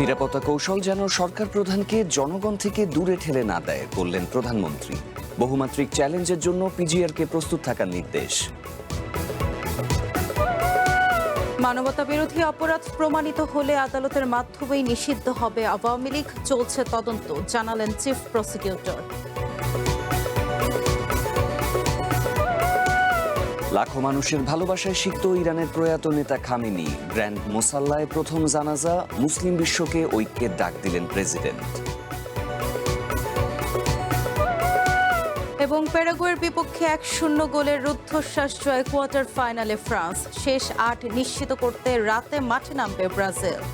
নিরাপত্তা কৌশল যেন সরকার প্রধানকে জনগণ থেকে দূরে ঠেলে না দেয়, বললেন প্রধানমন্ত্রী। বহুমাত্রিক চ্যালেঞ্জের জন্য পিজিআরকে প্রস্তুত থাকার নির্দেশ। মানবতা বিরোধী অপরাধ প্রমাণিত হলে আদালতের মাধ্যমেই নিষিদ্ধ হবে আওয়ামী লীগ, চলছে তদন্ত, জানালেন চিফ প্রসিকিউটর। লাখো মানুষের ভালোবাসায় সিক্ত ইরানের প্রয়াত নেতা খামেনি। গ্র্যান্ড মোসাল্লায় প্রথম জানাজা, মুসলিম বিশ্বকে ঐক্যের ডাক দিলেন প্রেসিডেন্ট। এবং প্যারাগুয়ের বিপক্ষে 1-0 গোলের রুদ্ধশ্বাস জয়, কোয়ার্টার ফাইনালে ফ্রান্স। শেষ 8 নিশ্চিত করতে রাতে মাঠে নামবে ব্রাজিল।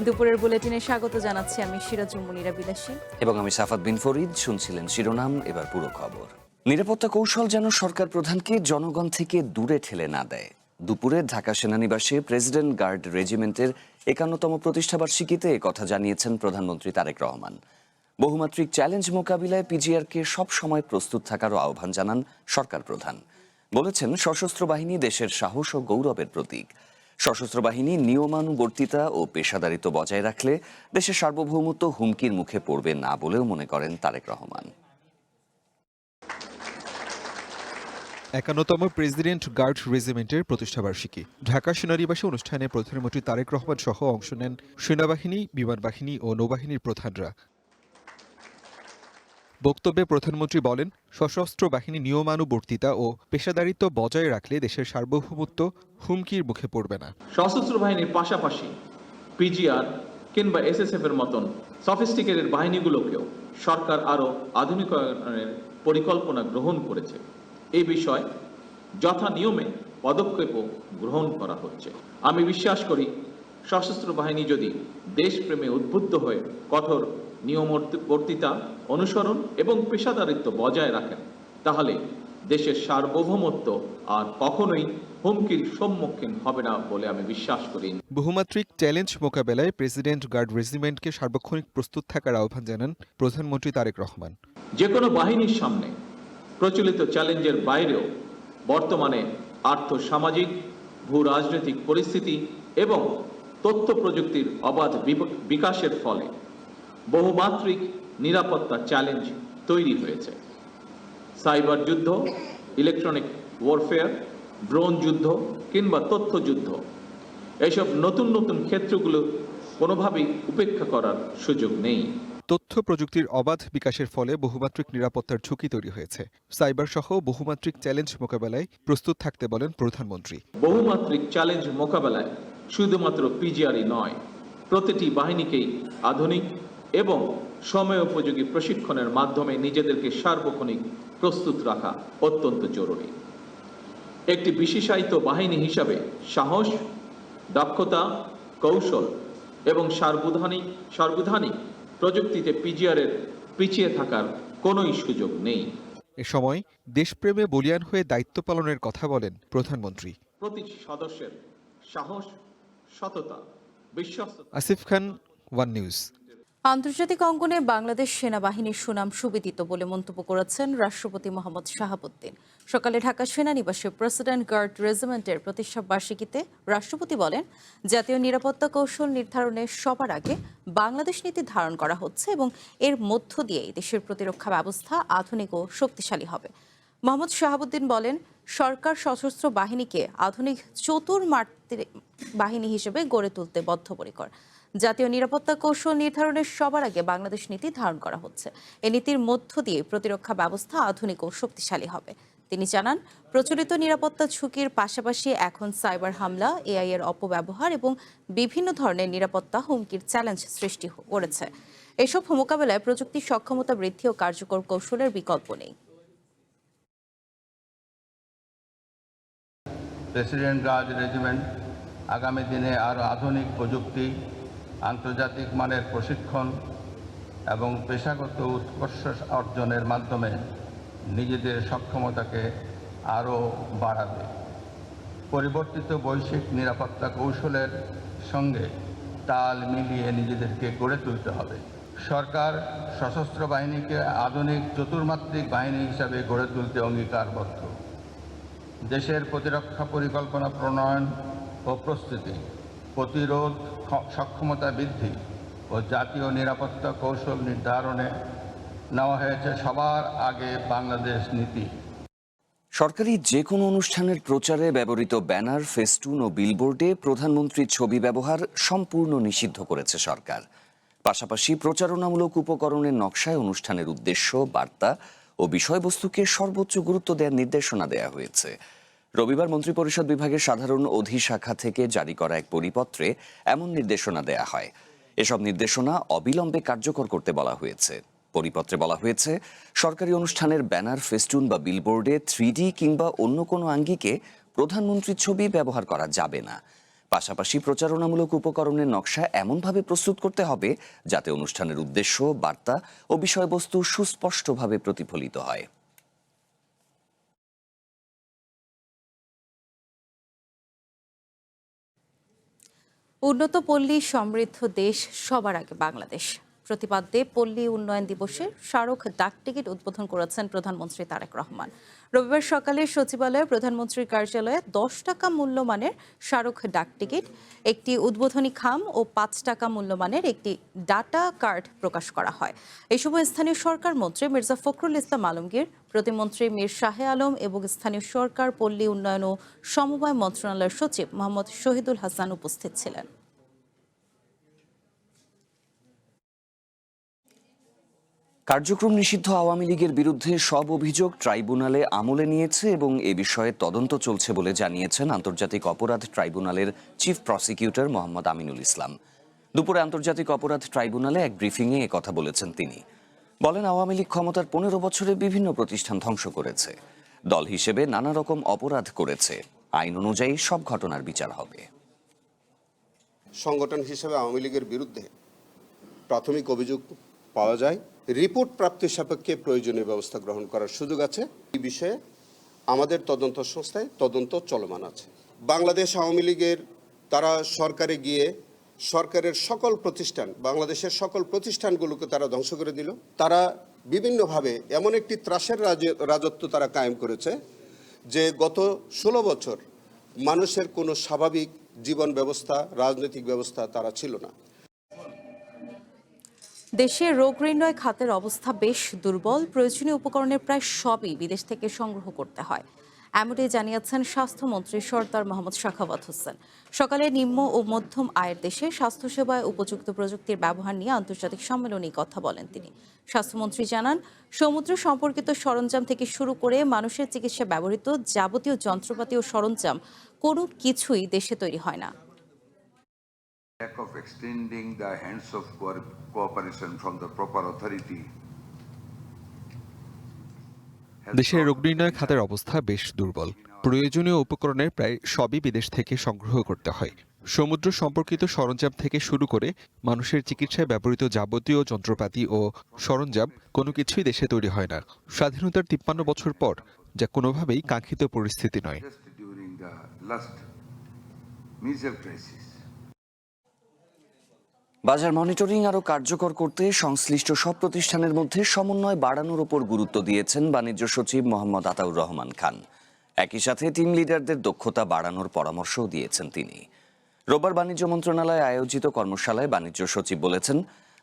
দুপুরের বুলেটিনে স্বাগত জানাচ্ছি আমি সিরাজুল মুনিরা বিলাসী এবং আমি সাফাত বিন ফরিদ। শুনছিলেন শিরোনাম, এবার পুরো খবর। নিরাপত্তা কৌশল যেন সরকার প্রধানকে জনগণ থেকে দূরে ঠেলে না দেয়। দুপুরে ঢাকা সেনানিবাসে প্রেসিডেন্ট গার্ড রেজিমেন্টের 51তম প্রতিষ্ঠাবার্ষিকীতে একথা জানিয়েছেন প্রধানমন্ত্রী তারেক রহমান। বহুমাত্রিক চ্যালেঞ্জ মোকাবিলায় পিজিআরকে সব সময় প্রস্তুত থাকারও আহ্বান জানান সরকার প্রধান। বলেছেন, সশস্ত্র বাহিনী দেশের সাহস ও গৌরবের প্রতীক। সশস্ত্র বাহিনী নিয়মানুবর্তিতা ও পেশাদারিত্ব বজায় রাখলে দেশের সার্বভৌমত্ব হুমকির মুখে পড়বে না বলেও মনে করেন তারেক রহমান। 51তম প্রেসিডেন্ট গার্ড রেজিমেন্টের প্রতিষ্ঠাবার্ষিকী ঢাকা সেনানিবাসে অনুষ্ঠানে প্রধানমন্ত্রী তারেক রহমান সহ অংশ নেন সেনাবাহিনী, বিমান বাহিনী ও নৌবাহিনীর প্রধানরা। বক্তব্যে প্রধানমন্ত্রী বলেন, সশস্ত্র বাহিনী নিয়মানুবর্তিতা ও পেশাদারিত্ব বজায় রাখলে দেশের সার্বভৌমত্ব হুমকির মুখে পড়বে না। সশস্ত্র বাহিনীর পাশাপাশি পিজিআর কিংবা এসএসএফ এর মতন সফিস্টিকেটেড বাহিনীগুলোকেও সরকার আরও আধুনিকায়নের পরিকল্পনা গ্রহণ করেছে। এই বিষয়ে যথা নিয়মে পদক্ষেপও গ্রহণ করা হচ্ছে। আমি বিশ্বাস করি, সশস্ত্র বাহিনী যদি দেশপ্রেমে উদ্বুদ্ধ হয়ে কঠোর নিয়মবর্তিতা অনুসরণ এবং পেশাদারিত্ব বজায় রাখেন, তাহলে দেশের সার্বভৌমত্ব আর কখনোই হুমকির সম্মুখীন হবে না বলে আমি বিশ্বাস করি। বহুমাত্রিক চ্যালেঞ্জ মোকাবেলায় প্রেসিডেন্ট গার্ড রেজিমেন্টকে সার্বক্ষণিক প্রস্তুত থাকার আহ্বান জানান প্রধানমন্ত্রী তারেক রহমান। যে কোনো বাহিনীর সামনে প্রচলিত চ্যালেঞ্জের বাইরেও বর্তমানে আর্থসামাজিক, ভূ রাজনৈতিক পরিস্থিতি এবং তথ্য প্রযুক্তির অবাধ বিকাশের ফলে বহুমাত্রিক নিরাপত্তা চ্যালেঞ্জ তৈরি হয়েছে। সাইবার যুদ্ধ, ইলেকট্রনিক ওয়ারফেয়ার, ড্রোন যুদ্ধ কিংবা তথ্য যুদ্ধ, এসব নতুন নতুন ক্ষেত্রগুলো কোনোভাবেই উপেক্ষা করার সুযোগ নেই। তথ্য প্রযুক্তির অবাধ বিকাশের ফলে বহুমাত্রিক নিরাপত্তার ঝুঁকি তৈরি হয়েছে। সাইবার সহ বহুমাত্রিক চ্যালেঞ্জ মোকাবেলায় প্রস্তুত থাকতে বলেন প্রধানমন্ত্রী। বহুমাত্রিক চ্যালেঞ্জ মোকাবেলায় শুধুমাত্র পিজিআরই নয়, প্রতিটি বাহিনীকেই আধুনিক এবং সময়োপযোগী প্রশিক্ষণের মাধ্যমে নিজেদেরকে সার্বক্ষণিক প্রস্তুত রাখা অত্যন্ত জরুরি। একটি বিশেষায়িত বাহিনী হিসাবে সাহস, দক্ষতা, কৌশল এবং সার্বধানিক প্রযুক্তিতে পিজিআরের পিছিয়ে থাকার কোনোই সুযোগ নেই। এ সময় দেশপ্রেমে বলিয়ান হয়ে দায়িত্ব পালনের কথা বলেন প্রধানমন্ত্রী। প্রতিটি সদস্যের সাহস, সততা, বিশ্বস্ততা। আসিফ খান, ওয়ান নিউজ। আন্তর্জাতিক অঙ্গনে বাংলাদেশ সেনাবাহিনীর সুনাম সুবিদিত বলে মন্তব্য করেছেন রাষ্ট্রপতি মোহাম্মদ শাহাবুদ্দিন। সকালে ঢাকা সেনানিবাসে প্রেসিডেন্ট গার্ড রেজিমেন্টের প্রতিষ্ঠাবার্ষিকীতে রাষ্ট্রপতি বলেন, জাতীয় নিরাপত্তা কৌশল নির্ধারণে সবার আগে বাংলাদেশ নীতি ধারণ করা হচ্ছে এবং এর মধ্য দিয়েই দেশের প্রতিরক্ষা ব্যবস্থা আধুনিক ও শক্তিশালী হবে। মোহাম্মদ শাহাবুদ্দিন বলেন, সরকার সশস্ত্র বাহিনীকে আধুনিক চতুর বাহিনী হিসেবে গড়ে তুলতে বদ্ধপরিকর। জাতীয় নিরাপত্তা কৌশল নির্ধারণের সবার আগে বাংলাদেশ নীতি ধারণ করা হচ্ছে। এ নীতির মধ্য দিয়ে প্রতিরক্ষা ব্যবস্থা আধুনিক ও শক্তিশালী হবে। তিনি জানান, প্রচলিত নিরাপত্তা ঝুঁকির পাশাপাশি এখন সাইবার হামলা, এআই এর অপব্যবহার এবং বিভিন্ন ধরনের নিরাপত্তা হুমকির চ্যালেঞ্জ সৃষ্টি করেছে। এসব মোকাবেলায় প্রযুক্তির সক্ষমতা বৃদ্ধি ও কার্যকর কৌশলের বিকল্প নেই। প্রেসিডেন্ট গার্ড রেজিমেন্ট আগামী দিনে আরও আধুনিক প্রযুক্তি, আন্তর্জাতিক মানের প্রশিক্ষণ এবং পেশাগত উৎকর্ষ অর্জনের মাধ্যমে নিজেদের সক্ষমতাকে আরও বাড়াবে। পরিবর্তিত বৈশ্বিক নিরাপত্তা কৌশলের সঙ্গে তাল মিলিয়ে নিজেদেরকে গড়ে তুলতে হবে। সরকার সশস্ত্র বাহিনীকে আধুনিক চতুর্মাত্রিক বাহিনী হিসাবে গড়ে তুলতে অঙ্গীকারবদ্ধ। দেশের প্রতিরক্ষা পরিকল্পনা প্রণয়ন ও প্রস্তুতি, প্রতিরোধ সক্ষমতা বৃদ্ধি ও জাতীয় নিরাপত্তা কৌশল নির্ধারণে নেওয়া হয়েছে সবার আগে বাংলাদেশ নীতি। সরকারি যে কোনো অনুষ্ঠানের প্রচারে ব্যবহৃত ব্যানার, ফেস্টুন ও বিলবোর্ডে প্রধানমন্ত্রীর ছবি ব্যবহার সম্পূর্ণ নিষিদ্ধ করেছে সরকার। পাশাপাশি প্রচারণামূলক উপকরণের নকশায় অনুষ্ঠানের উদ্দেশ্য, বার্তা ও বিষয়বস্তুকে সর্বোচ্চ গুরুত্ব দেওয়ার নির্দেশনা দেওয়া হয়েছে। রবিবার মন্ত্রিপরিষদ বিভাগের সাধারণ অধিশাখা থেকে জারি করা এক পরিপত্রে এমন নির্দেশনা দেয়া হয়। এসব নির্দেশনা অবিলম্বে কার্যকর করতে বলা হয়েছে। পরিপত্রে বলা হয়েছে, সরকারি অনুষ্ঠানের ব্যানার, ফেস্টুন বা বিলবোর্ডে 3D কিংবা অন্য কোনো আঙ্গিকে প্রধানমন্ত্রীর ছবি ব্যবহার করা যাবে না। পাশাপাশি প্রচারণামূলক উপকরণের নকশা এমনভাবে প্রস্তুত করতে হবে যাতে অনুষ্ঠানের উদ্দেশ্য, বার্তা ও বিষয়বস্তু সুস্পষ্টভাবে প্রতিফলিত হয়। উন্নত পল্লী সমৃদ্ধ দেশ সবার আগে বাংলাদেশ প্রতিপাদ্যে পল্লী উন্নয়ন দিবসে স্মারক ডাকটিকিট উদ্বোধন করেছেন প্রধানমন্ত্রী তারেক রহমান। রবিবার সকালে সচিবালয়ে প্রধানমন্ত্রীর কার্যালয়ে 10 টাকা মূল্যমানের স্মারক ডাকটিকিট, একটি উদ্বোধনী খাম ও 5 টাকা মূল্যমানের একটি ডাটা কার্ড প্রকাশ করা হয়। এই সময় স্থানীয় সরকার মন্ত্রী মির্জা ফখরুল ইসলাম আলমগীর, প্রতিমন্ত্রী মীর শাহে আলম এবং স্থানীয় সরকার, পল্লী উন্নয়ন ও সমবায় মন্ত্রণালয়ের সচিব মোহাম্মদ শহীদুল হাসান উপস্থিত ছিলেন। কার্যক্রম নিষিদ্ধ আওয়ামী লীগের বিরুদ্ধে সব অভিযোগ ট্রাইব্যুনালে আমলে নিয়েছে এবং এ বিষয়ে তদন্ত চলছে বলে জানিয়েছেন আন্তর্জাতিক অপরাধ ট্রাইব্যুনালের চিফ প্রসিকিউটর মোহাম্মদ আমিনুল ইসলাম। দুপুরে আন্তর্জাতিক অপরাধ ট্রাইব্যুনালে এক ব্রিফিংয়ে একথা বলেছেন তিনি। বলেন, আওয়ামী লীগ ক্ষমতার 15 বছরে বিভিন্ন প্রতিষ্ঠান ধ্বংস করেছে, দল হিসেবে নানা রকম অপরাধ করেছে। আইন অনুযায়ী সব ঘটনার বিচার হবে। সংগঠন হিসেবে আওয়ামী লীগের বিরুদ্ধে প্রাথমিক অভিযোগ পাওয়া যায়, রিপোর্ট প্রাপ্তির সাপেক্ষে প্রয়োজনীয় ব্যবস্থা গ্রহণ করার সুযোগ আছে। এই বিষয়ে আমাদের তদন্ত সংস্থায় তদন্ত চলমান আছে। বাংলাদেশ আওয়ামী লীগের তারা সরকারে গিয়ে সরকারের সকল প্রতিষ্ঠান, বাংলাদেশের সকল প্রতিষ্ঠানগুলোকে তারা ধ্বংস করে দিল। তারা বিভিন্নভাবে এমন একটি ত্রাসের রাজত্ব তারা কায়েম করেছে যে গত 16 বছর মানুষের কোনো স্বাভাবিক জীবন ব্যবস্থা, রাজনৈতিক ব্যবস্থা তারা ছিল না। দেশে রোগ নির্ণয় খাতের অবস্থা বেশ দুর্বল। প্রয়োজনীয় উপকরণের প্রায় সবই বিদেশ থেকে সংগ্রহ করতে হয়, এমনটাই জানিয়েছেন স্বাস্থ্যমন্ত্রী সরদার মোহাম্মদ সাখাওয়াত হোসেন। সকালে নিম্ন ও মধ্যম আয়ের দেশে স্বাস্থ্যসেবায় উপযুক্ত প্রযুক্তির ব্যবহার নিয়ে আন্তর্জাতিক সম্মেলনে কথা বলেন তিনি। স্বাস্থ্যমন্ত্রী জানান, সমুদ্র সম্পর্কিত সরঞ্জাম থেকে শুরু করে মানুষের চিকিৎসা ব্যবহৃত যাবতীয় যন্ত্রপাতি ও সরঞ্জাম কোনো কিছুই দেশে তৈরি হয় না। Lack of extending the hands of cooperation from the proper authority. দেশের রোগ নির্ণয় খাতের অবস্থা বেশ দুর্বল। প্রয়োজনীয় উপকরণের প্রায় সবই বিদেশ থেকে সংগ্রহ করতে হয়। সমুদ্র সম্পর্কিত সরঞ্জাম থেকে শুরু করে মানুষের চিকিৎসায় ব্যবহৃত যাবতীয় যন্ত্রপাতি ও সরঞ্জাম কোনো কিছুই দেশে তৈরি হয় না। স্বাধীনতার 53 বছর পর যা কোনোভাবেই কাঙ্ক্ষিত পরিস্থিতি নয়। Just during the last major crisis. বাজার মনিটরিং আরও কার্যকর করতে সংশ্লিষ্ট সব প্রতিষ্ঠানের মধ্যে সমন্বয় বাড়ানোর উপর গুরুত্ব দিয়েছেন বাণিজ্য সচিব মোহাম্মদ আতাউর রহমান খান। একই সাথে টিম লিডারদের দক্ষতা বাড়ানোর পরামর্শও দিয়েছেন তিনি। রোববার বাণিজ্য মন্ত্রণালয়ে আয়োজিত কর্মশালায় বাণিজ্য সচিব বলেছেন,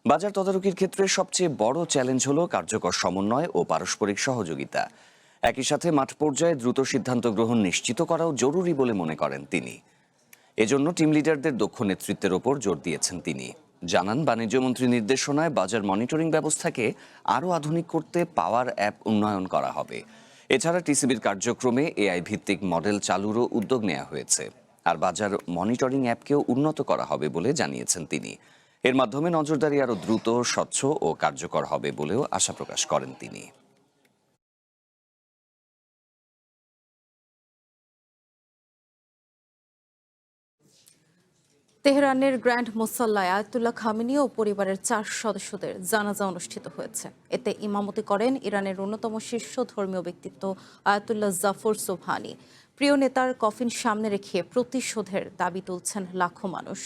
বাজার তদারকির ক্ষেত্রে সবচেয়ে বড় চ্যালেঞ্জ হল কার্যকর সমন্বয় ও পারস্পরিক সহযোগিতা। একই সাথে মাঠ পর্যায়ে দ্রুত সিদ্ধান্ত গ্রহণ নিশ্চিত করাও জরুরি বলে মনে করেন তিনি। এজন্য টিম লিডারদের দক্ষ নেতৃত্বের ওপর জোর দিয়েছেন তিনি। জানান, বাণিজ্যমন্ত্রীর নির্দেশনায় বাজার মনিটরিং ব্যবস্থাকে আরও আধুনিক করতে পাওয়ার অ্যাপ উন্নয়ন করা হবে। এছাড়া টিসিবির কার্যক্রমে এআই ভিত্তিক মডেল চালুরও উদ্যোগ নেওয়া হয়েছে। আর বাজার মনিটরিং অ্যাপকেও উন্নত করা হবে বলে জানিয়েছেন তিনি। এর মাধ্যমে নজরদারি আরও দ্রুত, স্বচ্ছ ও কার্যকর হবে বলেও আশা প্রকাশ করেন তিনি। তেহরানের গ্র্যান্ড মুসাল্লায় আয়াতুল্লাহ খামেনি ও পরিবারের 4 সদস্যদের জানাজা অনুষ্ঠিত হয়েছে। এতে ইমামতি করেন ইরানের অন্যতম শীর্ষ ধর্মীয় ব্যক্তিত্ব আয়াতুল্লাহ জাফর সোবহানি। প্রিয় নেতার কফিন সামনে রেখে প্রতিশোধের দাবি তুলছেন লাখো মানুষ।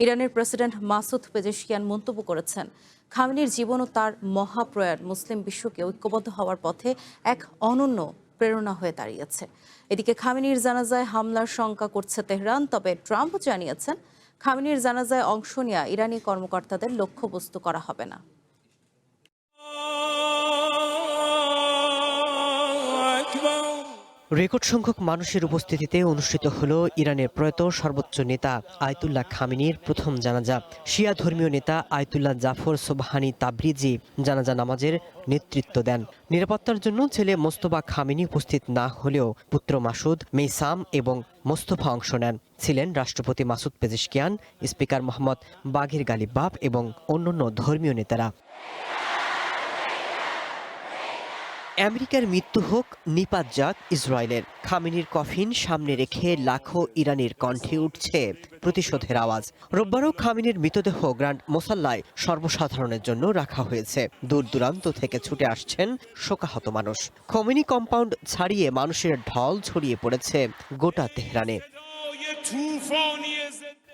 ইরানের প্রেসিডেন্ট মাসুদ পেজেশকিয়ান মন্তব্য করেছেন, খামেনির জীবন ও তার মহাপ্রয়াণ মুসলিম বিশ্বকে ঐক্যবদ্ধ হওয়ার পথে এক অনন্য প্রেরণা হয়ে দাঁড়িয়েছে। এদিকে খামেনির জানাজায় হামলার শঙ্কা করছে তেহরান, তবে ট্রাম্প জানিয়েছেন খামেনির জানাজায় অংশ নেওয়া ইরানি কর্মকর্তাদের লক্ষ্যবস্তু করা হবে না। রেকর্ড সংখ্যক মানুষের উপস্থিতিতে অনুষ্ঠিত হল ইরানের প্রয়াত সর্বোচ্চ নেতা আয়াতুল্লাহ খামেনির প্রথম জানাজা। শিয়া ধর্মীয় নেতা আয়াতুল্লাহ জাফর সোবহানি তাবরিজি জানাজা নামাজের নেতৃত্ব দেন। নিরাপত্তার জন্য ছেলে মোস্তফা খামেনি উপস্থিত না হলেও পুত্র মাসুদ, মেইসাম এবং মোস্তফা অংশ নেন। ছিলেন রাষ্ট্রপতি Masoud Pezeshkian, speaker Mohammad Bagher Ghalibaf এবং অন্যান্য ধর্মীয় নেতারা। আমেরিকার মৃত্যু হোক, নিপাত যাক ইসরায়েলের, খামেনির কফিন সামনে রেখে লাখো ইরানির কণ্ঠে উঠছে প্রতিশোধের আওয়াজ। রোববারও খামেনির মৃতদেহ গ্র্যান্ড মোসাল্লায় সর্বসাধারণের জন্য রাখা হয়েছে। দূর দূরান্ত থেকে ছুটে আসছেন শোকাহত মানুষ। খোমেনি কম্পাউন্ড ছাড়িয়ে মানুষের ঢল ছড়িয়ে পড়েছে গোটা তেহরানে।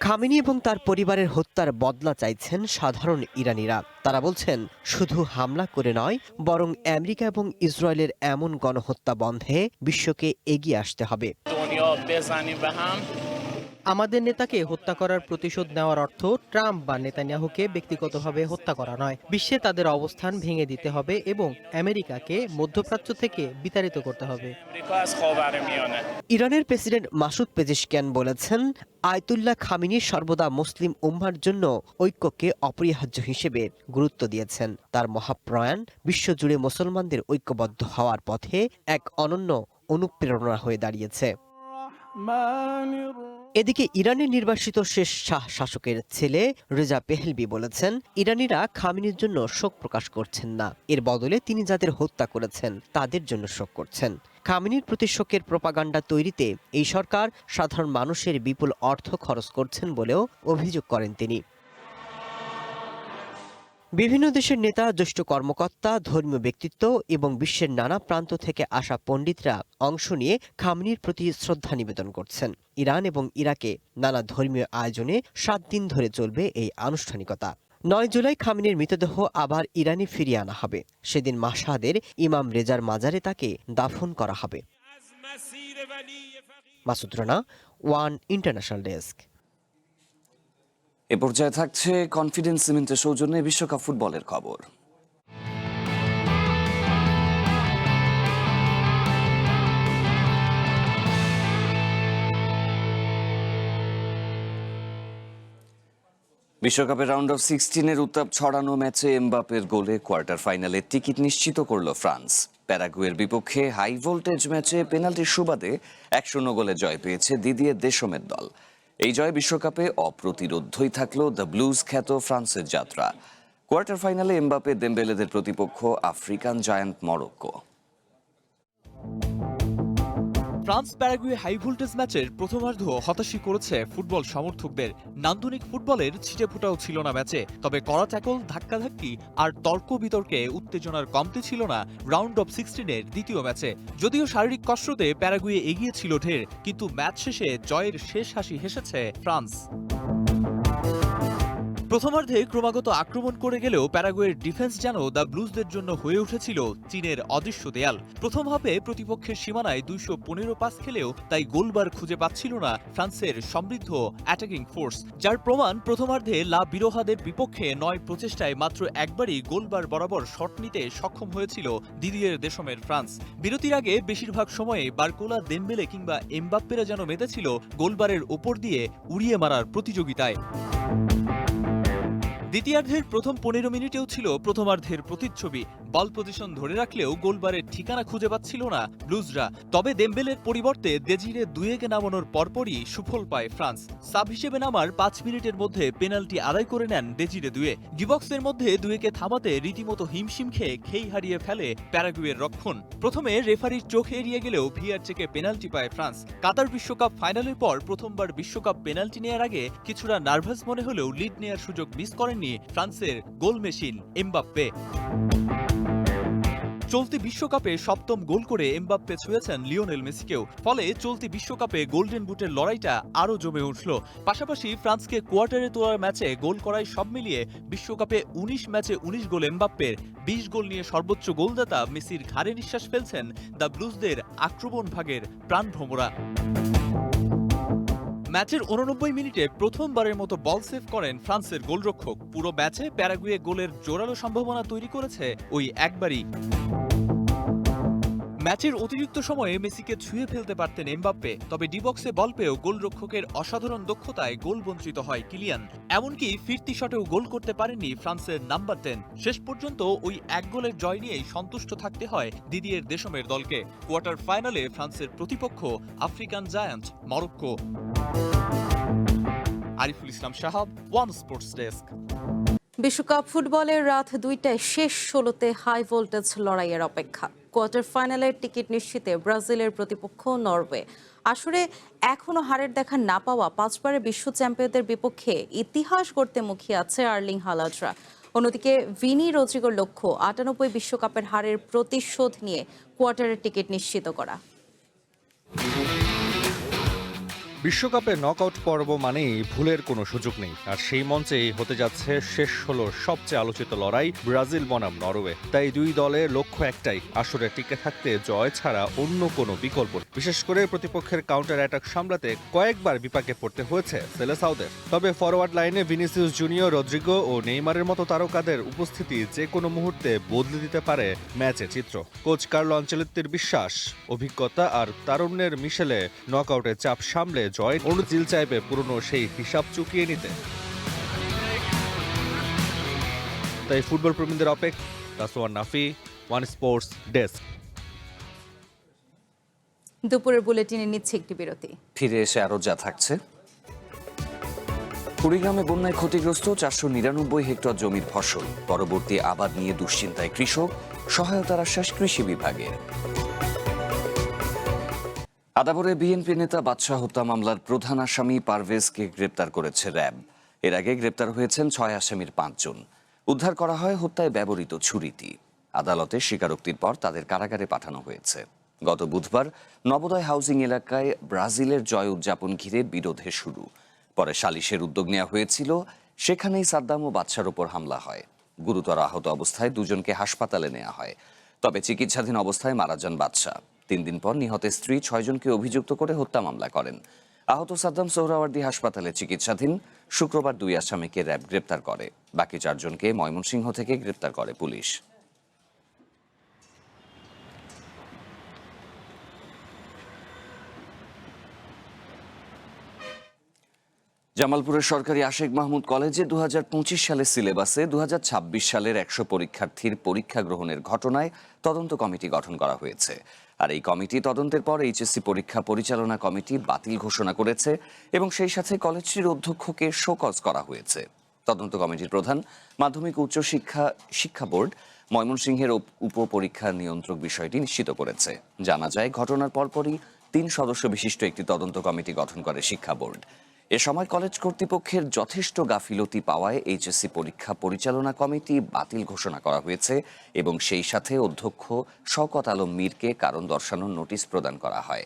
খামেনি এবং তার পরিবারের হত্যার বদলা চাইছেন সাধারণ ইরানিরা। তারা বলছেন, শুধু হামলা করে নয়, বরং আমেরিকা এবং ইসরায়েলের এমন গণহত্যা বন্ধে বিশ্বকে এগিয়ে আসতে হবে। আমাদের নেতাকে হত্যা করার প্রতিশোধ নেওয়ার অর্থ ট্রাম্প বা নেতানিয়াহুকে ব্যক্তিগতভাবে হত্যা করা নয়। বিশ্বে তাদের অবস্থান ভেঙে দিতে হবে এবং আমেরিকাকে মধ্যপ্রাচ্য থেকে বিতাড়িত করতে হবে। ইরানের প্রেসিডেন্ট মাসুদ পেজেশকিয়ান বলেছেন, আয়াতুল্লাহ খামেনি সর্বদা মুসলিম উম্মার জন্য ঐক্যকে অপরিহার্য হিসেবে গুরুত্ব দিয়েছেন। তার মহাপ্রয়াণ বিশ্বজুড়ে মুসলমানদের ঐক্যবদ্ধ হওয়ার পথে এক অনন্য অনুপ্রেরণা হয়ে দাঁড়িয়েছে। এদিকে ইরানের নির্বাসিত শেষ শাহ শাসকের ছেলে রেজা পেহেলভি বলেছেন, ইরানিরা খামেনির জন্য শোক প্রকাশ করছেন না, এর বদলে তিনি যাদের হত্যা করেছেন তাদের জন্য শোক করছেন। খামেনির প্রতি শোকের প্রপাগান্ডা তৈরিতে এই সরকার সাধারণ মানুষের বিপুল অর্থ খরচ করছেন বলেও অভিযোগ করেন তিনি। বিভিন্ন দেশের নেতা, জ্যেষ্ঠ কর্মকর্তা, ধর্মীয় ব্যক্তিত্ব এবং বিশ্বের নানা প্রান্ত থেকে আসা পণ্ডিতরা অংশ নিয়ে খামেনির প্রতি শ্রদ্ধা নিবেদন করছেন। ইরান এবং ইরাকে নানা ধর্মীয় আয়োজনে 7 দিন ধরে চলবে এই আনুষ্ঠানিকতা। 9 জুলাই খামেনির মৃতদেহ আবার ইরানে ফিরিয়ে আনা হবে। সেদিন মাশহাদের ইমাম রেজার মাজারে তাকে দাফন করা হবে। Masud Rana, one international desk. এ পর্যায়ে থাকছে কনফিডেন্স সিমেন্টের সৌজন্যে বিশ্বকাপ ফুটবলের খবর। বিশ্বকাপের রাউন্ড অফ 16-এর উত্তাপ ছড়ানো ম্যাচে এমবাপের গোলে কোয়ার্টার ফাইনালের টিকিট নিশ্চিত করল ফ্রান্স। প্যারাগুয়ের বিপক্ষে হাই ভোল্টেজ ম্যাচে পেনাল্টির সুবাদে 1-0 গোলে জয় পেয়েছে দিদিয়ে দেশমের দল। এই জয় বিশ্বকাপে অপ্রতিরোধ্যই থাকলো দ্য ব্লুজ খ্যাত ফ্রান্সের যাত্রা। কোয়ার্টার ফাইনালে এমবাপে দেমবেলেদের প্রতিপক্ষ African giant Morocco. France Paraguay high voltage ম্যাচের প্রথমার্ধ হতাশই করেছে ফুটবল সমর্থকদের। নান্দনিক ফুটবলের ছিটেফোঁটাও ছিল না ম্যাচে, তবে কড়া ট্যাকল, ধাক্কাধাক্কি আর তর্ক বিতর্কে উত্তেজনার কমতি ছিল না রাউন্ড অফ 16-এর দ্বিতীয় ম্যাচে। যদিও শারীরিক কসরতে প্যারাগুয়ে এগিয়ে ছিল ঢের, কিন্তু ম্যাচ শেষে জয়ের শেষ হাসি হেসেছে ফ্রান্স। প্রথমার্ধে ক্রমাগত আক্রমণ করে গেলেও প্যারাগুয়ের ডিফেন্স যেন দ্য ব্লুজদের জন্য হয়ে উঠেছিল চীনের অদৃশ্য দেয়াল। প্রথম হাফে প্রতিপক্ষের সীমানায় 215 পাস খেলেও তাই গোলবার খুঁজে পাচ্ছিল না ফ্রান্সের সমৃদ্ধ অ্যাটাকিং ফোর্স, যার প্রমাণ প্রথমার্ধে লা বিরোহাদের বিপক্ষে 9 প্রচেষ্টায় মাত্র একবারই গোলবার বরাবর শট নিতে সক্ষম হয়েছিল দিদিয়ের দেশমের ফ্রান্স। বিরতির আগে বেশিরভাগ সময়ে বারকোলা, দেমবেলে কিংবা এমবাপ্পেরা যেন মেতেছিল গোলবারের ওপর দিয়ে উড়িয়ে মারার প্রতিযোগিতায়। দ্বিতীয়ার্ধের প্রথম 15 মিনিটেও ছিল প্রথমার্ধের প্রতিচ্ছবি। বল পজিশন ধরে রাখলেও গোলবারের ঠিকানা খুঁজে পাচ্ছিল না ব্লুজরা। তবে দেমবেলের পরিবর্তে দেজিরে দুয়েকে নামানোর পরপরই সুফল পায় ফ্রান্স। সাব হিসেবে নামার 5 মিনিটের মধ্যে পেনাল্টি আদায় করে নেন দেজিরে দুয়ে। ডিবক্সের মধ্যে দুয়েকে থামাতে রীতিমতো হিমশিম খেই হারিয়ে ফেলে প্যারাগুয়ের রক্ষণ। প্রথমে রেফারির চোখ এড়িয়ে গেলেও ভিআর চেকে পেনাল্টি পায় ফ্রান্স। কাতার বিশ্বকাপ ফাইনালের পর প্রথমবার বিশ্বকাপ পেনাল্টি নেয়ার আগে কিছুটা নার্ভাস মনে হলেও লিড নেয়ার সুযোগ মিস করেননি ফ্রান্সের গোল মেশিন এমবাপ্পে। চলতি বিশ্বকাপে সপ্তম গোল করে এমবাপ্পে ছুঁয়েছেন লিওনেল মেসিকেও। ফলে চলতি বিশ্বকাপে গোল্ডেন বুটের লড়াইটা আরও জমে উঠল। পাশাপাশি ফ্রান্সকে কোয়ার্টারে তোলার ম্যাচে গোল করায় সব মিলিয়ে বিশ্বকাপে ১৯ ম্যাচে ১৯ গোল এমবাপ্পের, ২০ গোল নিয়ে সর্বোচ্চ গোলদাতা মেসির ঘাড়ে নিঃশ্বাস ফেলছেন দ্য ব্লুজদের আক্রমণ ভাগের প্রাণভ্রমরা। ম্যাচের ৮৯ মিনিটে প্রথমবারের মতো বল সেভ করেন ফ্রান্সের গোলরক্ষক। পুরো ম্যাচে প্যারাগুয়ে গোলের জোরালো সম্ভাবনা তৈরি করেছে ওই একবারই। ম্যাচের অতিরিক্ত সময়ে মেসিকে ছুঁয়ে ফেলতে পারতেন এমবাপ্পে, তবে ডি বক্সে বল পেয়েও গোলরক্ষকের অসাধারণ দক্ষতায় গোল বঞ্চিত হয় কিলিয়ান। এমনকি ফিরতি শটেও গোল করতে পারেননি ফ্রান্সের নাম্বার 10। শেষ পর্যন্ত ওই এক গোলের জয় নিয়েই সন্তুষ্ট থাকতে হয় দিদিয়ের দেশমের দলকে। কোয়ার্টার ফাইনালে ফ্রান্সের প্রতিপক্ষ African giant Morocco. Ariful Islam Shahab, one sports desk. বিশ্বকাপ ফুটবলের রাত ২টায় শেষ ১৬তে হাই ভোল্টেজ লড়াইয়ের অপেক্ষা। কোয়ার্টার ফাইনালের টিকিট নিশ্চিতে ব্রাজিলের প্রতিপক্ষ নরওয়ে। আসরে এখনও হারের দেখা না পাওয়া 5 বারের বিশ্ব চ্যাম্পিয়নদের বিপক্ষে ইতিহাস গড়তে মুখিয়ে আছে আর্লিং হালান্ডরা। অন্যদিকে ভিনি রদ্রিগোর লক্ষ্য ৯৮ বিশ্বকাপের হারের প্রতিশোধ নিয়ে কোয়ার্টারের টিকিট নিশ্চিত করা। বিশ্বকাপে নকআউট পর্ব মানেই ভুলের কোনো সুযোগ নেই, আর সেই মঞ্চেই হতে যাচ্ছে শেষ ১৬ সবচেয়ে আলোচিত লড়াই ব্রাজিল বনাম নরওয়ে। তাই দুই দলের লক্ষ্য একটাই, আসরে টিকে থাকতে জয় ছাড়া অন্য কোনো বিকল্প নেই। বিশেষ করে প্রতিপক্ষের কাউন্টার অ্যাটাক সামলাতে কয়েকবার বিপাকে পড়তে হয়েছে সেলেসাওদের। তবে ফরওয়ার্ড লাইনে ভিনিসিয়াস জুনিয়র, রদ্রিগো ও নেইমারের মতো তারকাদের উপস্থিতি যে কোনো মুহূর্তে বদলে দিতে পারে ম্যাচের চিত্র। কোচ কার্লো আনচেলত্তির বিশ্বাস, অভিজ্ঞতা আর তারুণ্যের মিশেলে নকআউটের চাপ সামলে জয় অনুজিল চাইবে পুরনো সেই হিসাব চুকিয়ে নিতে। তাই ফুটবল প্রেমীদের অপেক্ষা। তাসওয়ান নাফি, ওয়ান স্পোর্টস ডেস্ক। দুপুরের বুলেটিনে নিচ্ছে একটি বিরতি। ফিরে এসে আরও যা থাকছে। কুড়িগ্রামে বন্যায় ক্ষতিগ্রস্ত ৪৯৯ হেক্টর জমির ফসল। পরবর্তী আবাদ নিয়ে দুশ্চিন্তায় কৃষক, সহায়তার আশ্বাস কৃষি বিভাগের। আদাবরে বিএনপি নেতা বাদশাহ হত্যা মামলার প্রধান আসামি পারভেজকে গ্রেপ্তার করেছে র্যাব। এর আগে গ্রেপ্তার হয়েছেন ৬ আসামির ৫ জন। উদ্ধার করা হয় হত্যায় ব্যবহৃত ছুরিটি। আদালতে স্বীকারোক্তির পর তাদের কারাগারে পাঠানো হয়েছে। গত বুধবার নবোদয় হাউজিং এলাকায় ব্রাজিলের জয় উদযাপন ঘিরে বিরোধে শুরু। পরে সালিশের উদ্যোগ নেওয়া হয়েছিল, সেখানেই সাদ্দাম ও বাদশার ওপর হামলা হয়। গুরুতর আহত অবস্থায় দুজনকে হাসপাতালে নেওয়া হয়, তবে চিকিৎসাধীন অবস্থায় মারা যান বাদশা। ৩ দিন পর নিহতের স্ত্রী ৬ জনকে অভিযুক্ত করে হত্যা মামলা করেন। আহত সাদ্দাম সোহরাওয়ার্দী হাসপাতালে চিকিৎসাধীন। শুক্রবার ২ আসামিকে র্যাব গ্রেপ্তার করে। বাকি ৪ জনকে ময়মনসিংহ থেকে গ্রেপ্তার করে পুলিশ। জামালপুরের সরকারি আশেক মাহমুদ কলেজে ২০২৫ সালের সিলেবাসে ২০২৬ সালের ১০০ পরীক্ষার্থীর পরীক্ষা গ্রহণের ঘটনায় তদন্ত কমিটি গঠন করা হয়েছে। আর এই কমিটি তদন্তের পর এইচএসসি পরীক্ষা পরিচালনা কমিটি বাতিল ঘোষণা করেছে এবং সেই সাথে কলেজটির অধ্যক্ষকে শোকজ করা হয়েছে। তদন্ত কমিটির প্রধান মাধ্যমিক উচ্চ শিক্ষা বোর্ড ময়মনসিংহের উপপরীক্ষা নিয়ন্ত্রক বিষয়টি নিশ্চিত করেছে। জানা যায়, ঘটনার পরপরই ৩ সদস্য বিশিষ্ট একটি তদন্ত কমিটি গঠন করে শিক্ষা বোর্ড। এ সময় কলেজ কর্তৃপক্ষের যথেষ্ট গাফিলতি পাওয়ায় এইচএসসি পরীক্ষা পরিচালনা কমিটি বাতিল ঘোষণা করা হয়েছে এবং সেই সাথে অধ্যক্ষ শওকত আলম মীরকে কারণ দর্শানোর নোটিশ প্রদান করা হয়।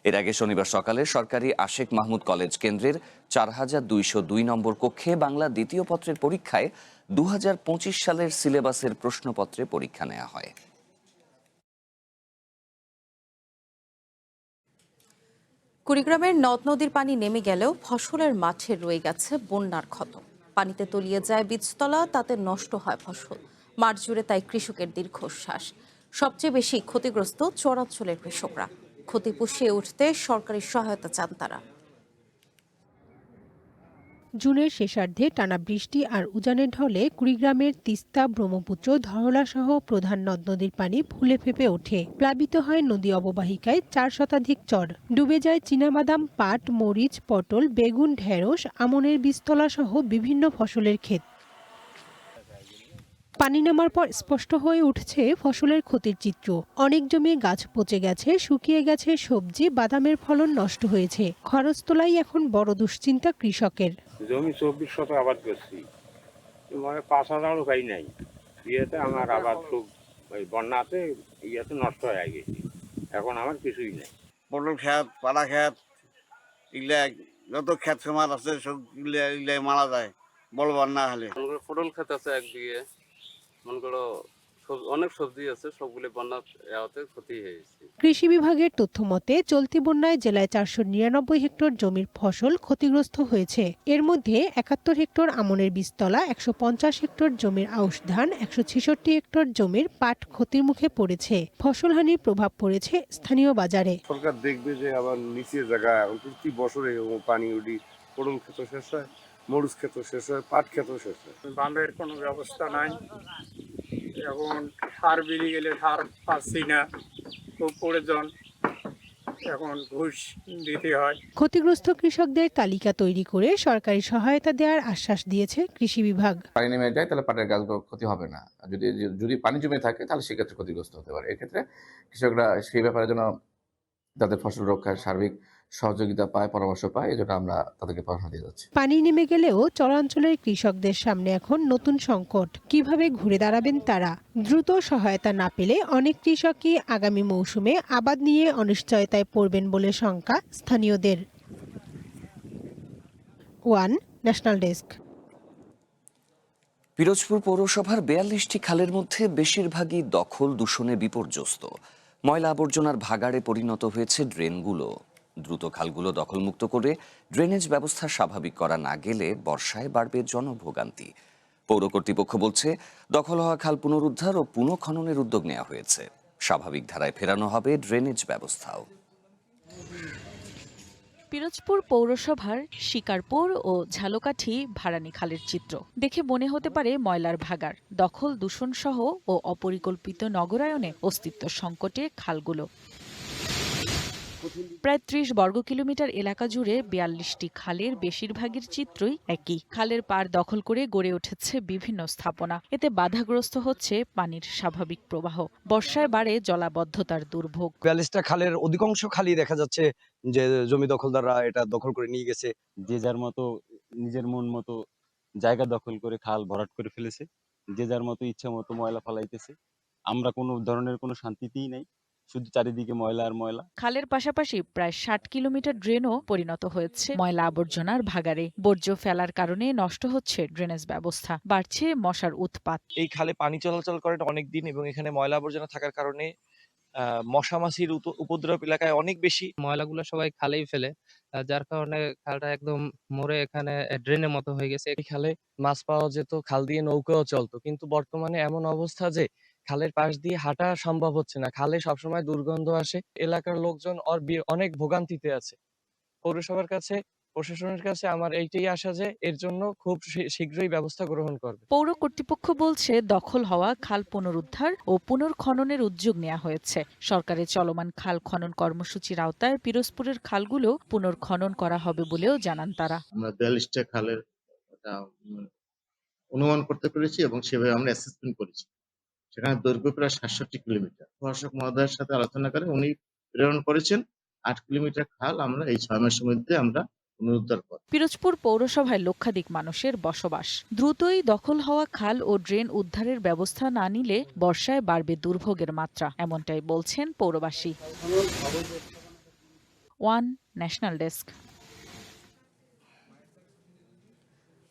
এর আগে শনিবার সকালে সরকারি আশেক মাহমুদ কলেজ কেন্দ্রের ৪২০২ নম্বর কক্ষে বাংলা দ্বিতীয় পত্রের পরীক্ষায় ২০২৫ সালের সিলেবাসের প্রশ্নপত্রে পরীক্ষা নেওয়া হয়। কুড়িগ্রামের নদ নদীর পানি নেমে গেলেও ফসলের মাঠে রয়ে গেছে বন্যার ক্ষত। পানিতে তলিয়ে যায় বীজতলা, তাতে নষ্ট হয় ফসল। মাঠ জুড়ে তাই কৃষকের দীর্ঘশ্বাস। সবচেয়ে বেশি ক্ষতিগ্রস্ত চরাঞ্চলের কৃষকরা। ক্ষতি পুষিয়ে উঠতে সরকারি সহায়তা চান তারা। জুনের শেষার্ধে টানা বৃষ্টি আর উজানের ঢলে কুড়িগ্রামের তিস্তা, ব্রহ্মপুত্র, ধরলা সহ প্রধান নদ নদীর পানি ফুলে ফেঁপে ওঠে। প্লাবিত হয় নদী অববাহিকায় ৪ শতাধিক চর। ডুবে যায় চীনাবাদাম, পাট, মরিচ, পটল, বেগুন, ঢেঁড়স, আমনের বীজতলা সহ বিভিন্ন ফসলের ক্ষেত। পানি নামার পর স্পষ্ট হয়ে উঠছে ফসলের ক্ষতির চিত্র। অনেক জমি গাছ পচে গেছে, শুকিয়ে গেছে সবজি, বাদামের ফলন নষ্ট হয়েছে। খরচ তোলাই এখন বড় দুশ্চিন্তা কৃষকের। জমি ২৪ শতক আবাদ করছি, ৫,০০০ পাই নাই। বিয়েতে আমার আবাদ খুব ওই বন্যাতে ইয়াতে নষ্ট হয়ে গেছে, এখন আমার কিছুই নেই। পটল ক্ষেত, পাড়া ক্ষেত, এগুলা যত ক্ষেত খামার আছে সব এগুলা মারা যায় বড় বন্যা হলে। পটল ক্ষেত আছে একদিকে, মনে করো অনেক সবজি আছে, সবগুলো বন্যা এতে ক্ষতি হয়েছে। কৃষি বিভাগের তথ্য মতে চলতি বন্যায় জেলায় 499 হেক্টর জমির ফসল ক্ষতিগ্রস্ত হয়েছে। এর মধ্যে 71 হেক্টর আমনের বীজতলা, 150 হেক্টর জমির আউশ ধান, 166 হেক্টর জমির পাট ক্ষতির মুখে পড়েছে। ফসলহানির প্রভাব পড়েছে স্থানীয় বাজারে। সরকার দেখবে যে আবার নিচের জায়গা এখন প্রতি বছরে পানি উঠি, পটল ক্ষেত শেষ হয়, মরিচ ক্ষেত শেষ হয়, পাট ক্ষেত শেষ হয়। বাঁধের কোনো ব্যবস্থা নাই, এখন সার বেরিয়ে গেলে সার পাচ্ছি না, খুব প্রয়োজন, এখন ঘুষ দিতে হয়। ক্ষতিগ্রস্ত কৃষকদের তালিকা তৈরি করে সরকারি সহায়তা দেওয়ার আশ্বাস দিয়েছে কৃষি বিভাগ। পানি নেমে যায় তাহলে পাটের গাছগুলো ক্ষতি হবে না, যদি যদি পানি জমে থাকে তাহলে সেক্ষেত্রে ক্ষতিগ্রস্ত হতে পারে। এক্ষেত্রে কৃষকরা সেই ব্যাপারে যেন তাদের ফসল রক্ষার সার্বিক সহযোগিতা পায়, পরামর্শ পায়, এই জন্য আমরা তাদেরকে পরামর্শ দিয়ে যাচ্ছি। পানি নেমে গেলেও চরাঞ্চলের কৃষকদের সামনে এখন নতুন সংকট। কিভাবে ঘুরে দাঁড়াবেন তারা? দ্রুত সহায়তা না পেলে অনেক কৃষকই আগামী মৌসুমে আবাদ নিয়ে অনিশ্চয়তায় পড়বেন বলে শঙ্কা স্থানীয়দের। One national desk. পিরোজপুর পৌরসভার 42টি খালের মধ্যে বেশিরভাগই দখল দূষণে বিপর্যস্ত। ময়লা আবর্জনার ভাগাড়ে পরিণত হয়েছে ড্রেনগুলো। দ্রুত খালগুলো দখলমুক্ত করে ড্রেনেজ ব্যবস্থা স্বাভাবিক করা না গেলে বর্ষায় বাড়বে জনভোগান্তি। পৌর কর্তৃপক্ষ বলছে, দখল হওয়া খাল পুনরুদ্ধার ও পুনঃখননের উদ্যোগ নেওয়া হয়েছে। স্বাভাবিক ধারায় ফেরানো হবে ড্রেনেজ ব্যবস্থাও। পিরোজপুর পৌরসভার শিকারপুর ও ঝালকাঠি ভাড়ানি খালের চিত্র দেখে মনে হতে পারে ময়লার ভাগাড়, দখল দূষণ সহ ও অপরিকল্পিত নগরায়নে অস্তিত্ব সংকটে খালগুলো। প্রায় 30 বর্গ কিলোমিটার এলাকা জুড়ে 42টি খালের বেশিরভাগের চিত্রই একই। খালের পাড় দখল করে গড়ে উঠেছে বিভিন্ন স্থাপনা। এতে বাধাগ্রস্ত হচ্ছে পানির স্বাভাবিক প্রবাহ। বর্ষায় বাড়ে জলাবদ্ধতার দুর্ভোগ। 42টা খালের অধিকাংশ খালি দেখা যাচ্ছে যে জমি দখলদাররা এটা দখল করে নিয়ে গেছে। যে যার মতো নিজের মন মতো জায়গা দখল করে খাল ভরাট করে ফেলেছে, যে যার মতো ইচ্ছা মতো ময়লা ফালাইতেছে। আমরা কোনো ধরনের কোনো শান্তিতেই নাই, শুধু চারিদিকে ময়লা আর ময়লা। খালের পাশাপাশি প্রায় 60 কিলোমিটার ড্রেনও পরিণত হয়েছে ময়লা আবর্জনার ভাগাড়ে। বর্জ্য ফেলার কারণে নষ্ট হচ্ছে ড্রেনেজ ব্যবস্থা, বাড়ছে মশার উৎপাত। এই খালে পানি চলাচল করে অনেক দিন এবং এখানে ময়লা আবর্জনা থাকার কারণে মশা মাছির উপদ্রব এলাকায় অনেক বেশি। ময়লাগুলো সবাই খালেই ফেলে, যার কারণে খালটা একদম মরে এখানে ড্রেনের মতো হয়ে গেছে। এই খালে মাছ পাওয়া যেত, খাল দিয়ে নৌকাও চলতো, কিন্তু বর্তমানে এমন অবস্থা যে খালের পাশ দিয়ে হাঁটা সম্ভব হচ্ছে না। খালে সবসময় দুর্গন্ধ আসে, এলাকার লোকজন অনেক ভোগান্তিতে আছে। পৌরসভার কাছে, প্রশাসনের কাছে আমার এইটাই আশা যে এর জন্য খুব শীঘ্রই ব্যবস্থা গ্রহণ করবে। পৌর কর্তৃপক্ষ বলছে, দখল হওয়া খাল পুনরুদ্ধার ও পুনর্খননের উদ্যোগ নেওয়া হয়েছে। সরকারের চলমান খাল খনন কর্মসূচির আওতায় পিরোজপুরের খালগুলো পুনর্খনন করা হবে বলেও জানান তারা। আমরা 42টা খালের অনুমান করতে পেরেছি এবং সেভাবে আমরা অ্যাসেসমেন্ট করেছি। সেখানে দৈর্ঘ্য প্রায় 67 কিলোমিটার। প্রশাসক মহোদয়ের সাথে আলোচনা করে উনি প্রেরণ করেছেন 8 কিলোমিটার খাল আমরা এই 6 মাসের মধ্যে আমরা পুনরুদ্ধার করব। পিরোজপুর পৌরসভায় লক্ষাধিক মানুষের বসবাস। দ্রুতই দখল হওয়া খাল ও ড্রেন উদ্ধারের ব্যবস্থা না নিলে বর্ষায় বাড়বে দুর্ভোগের মাত্রা, এমনটাই বলছেন পৌরবাসী। One national desk.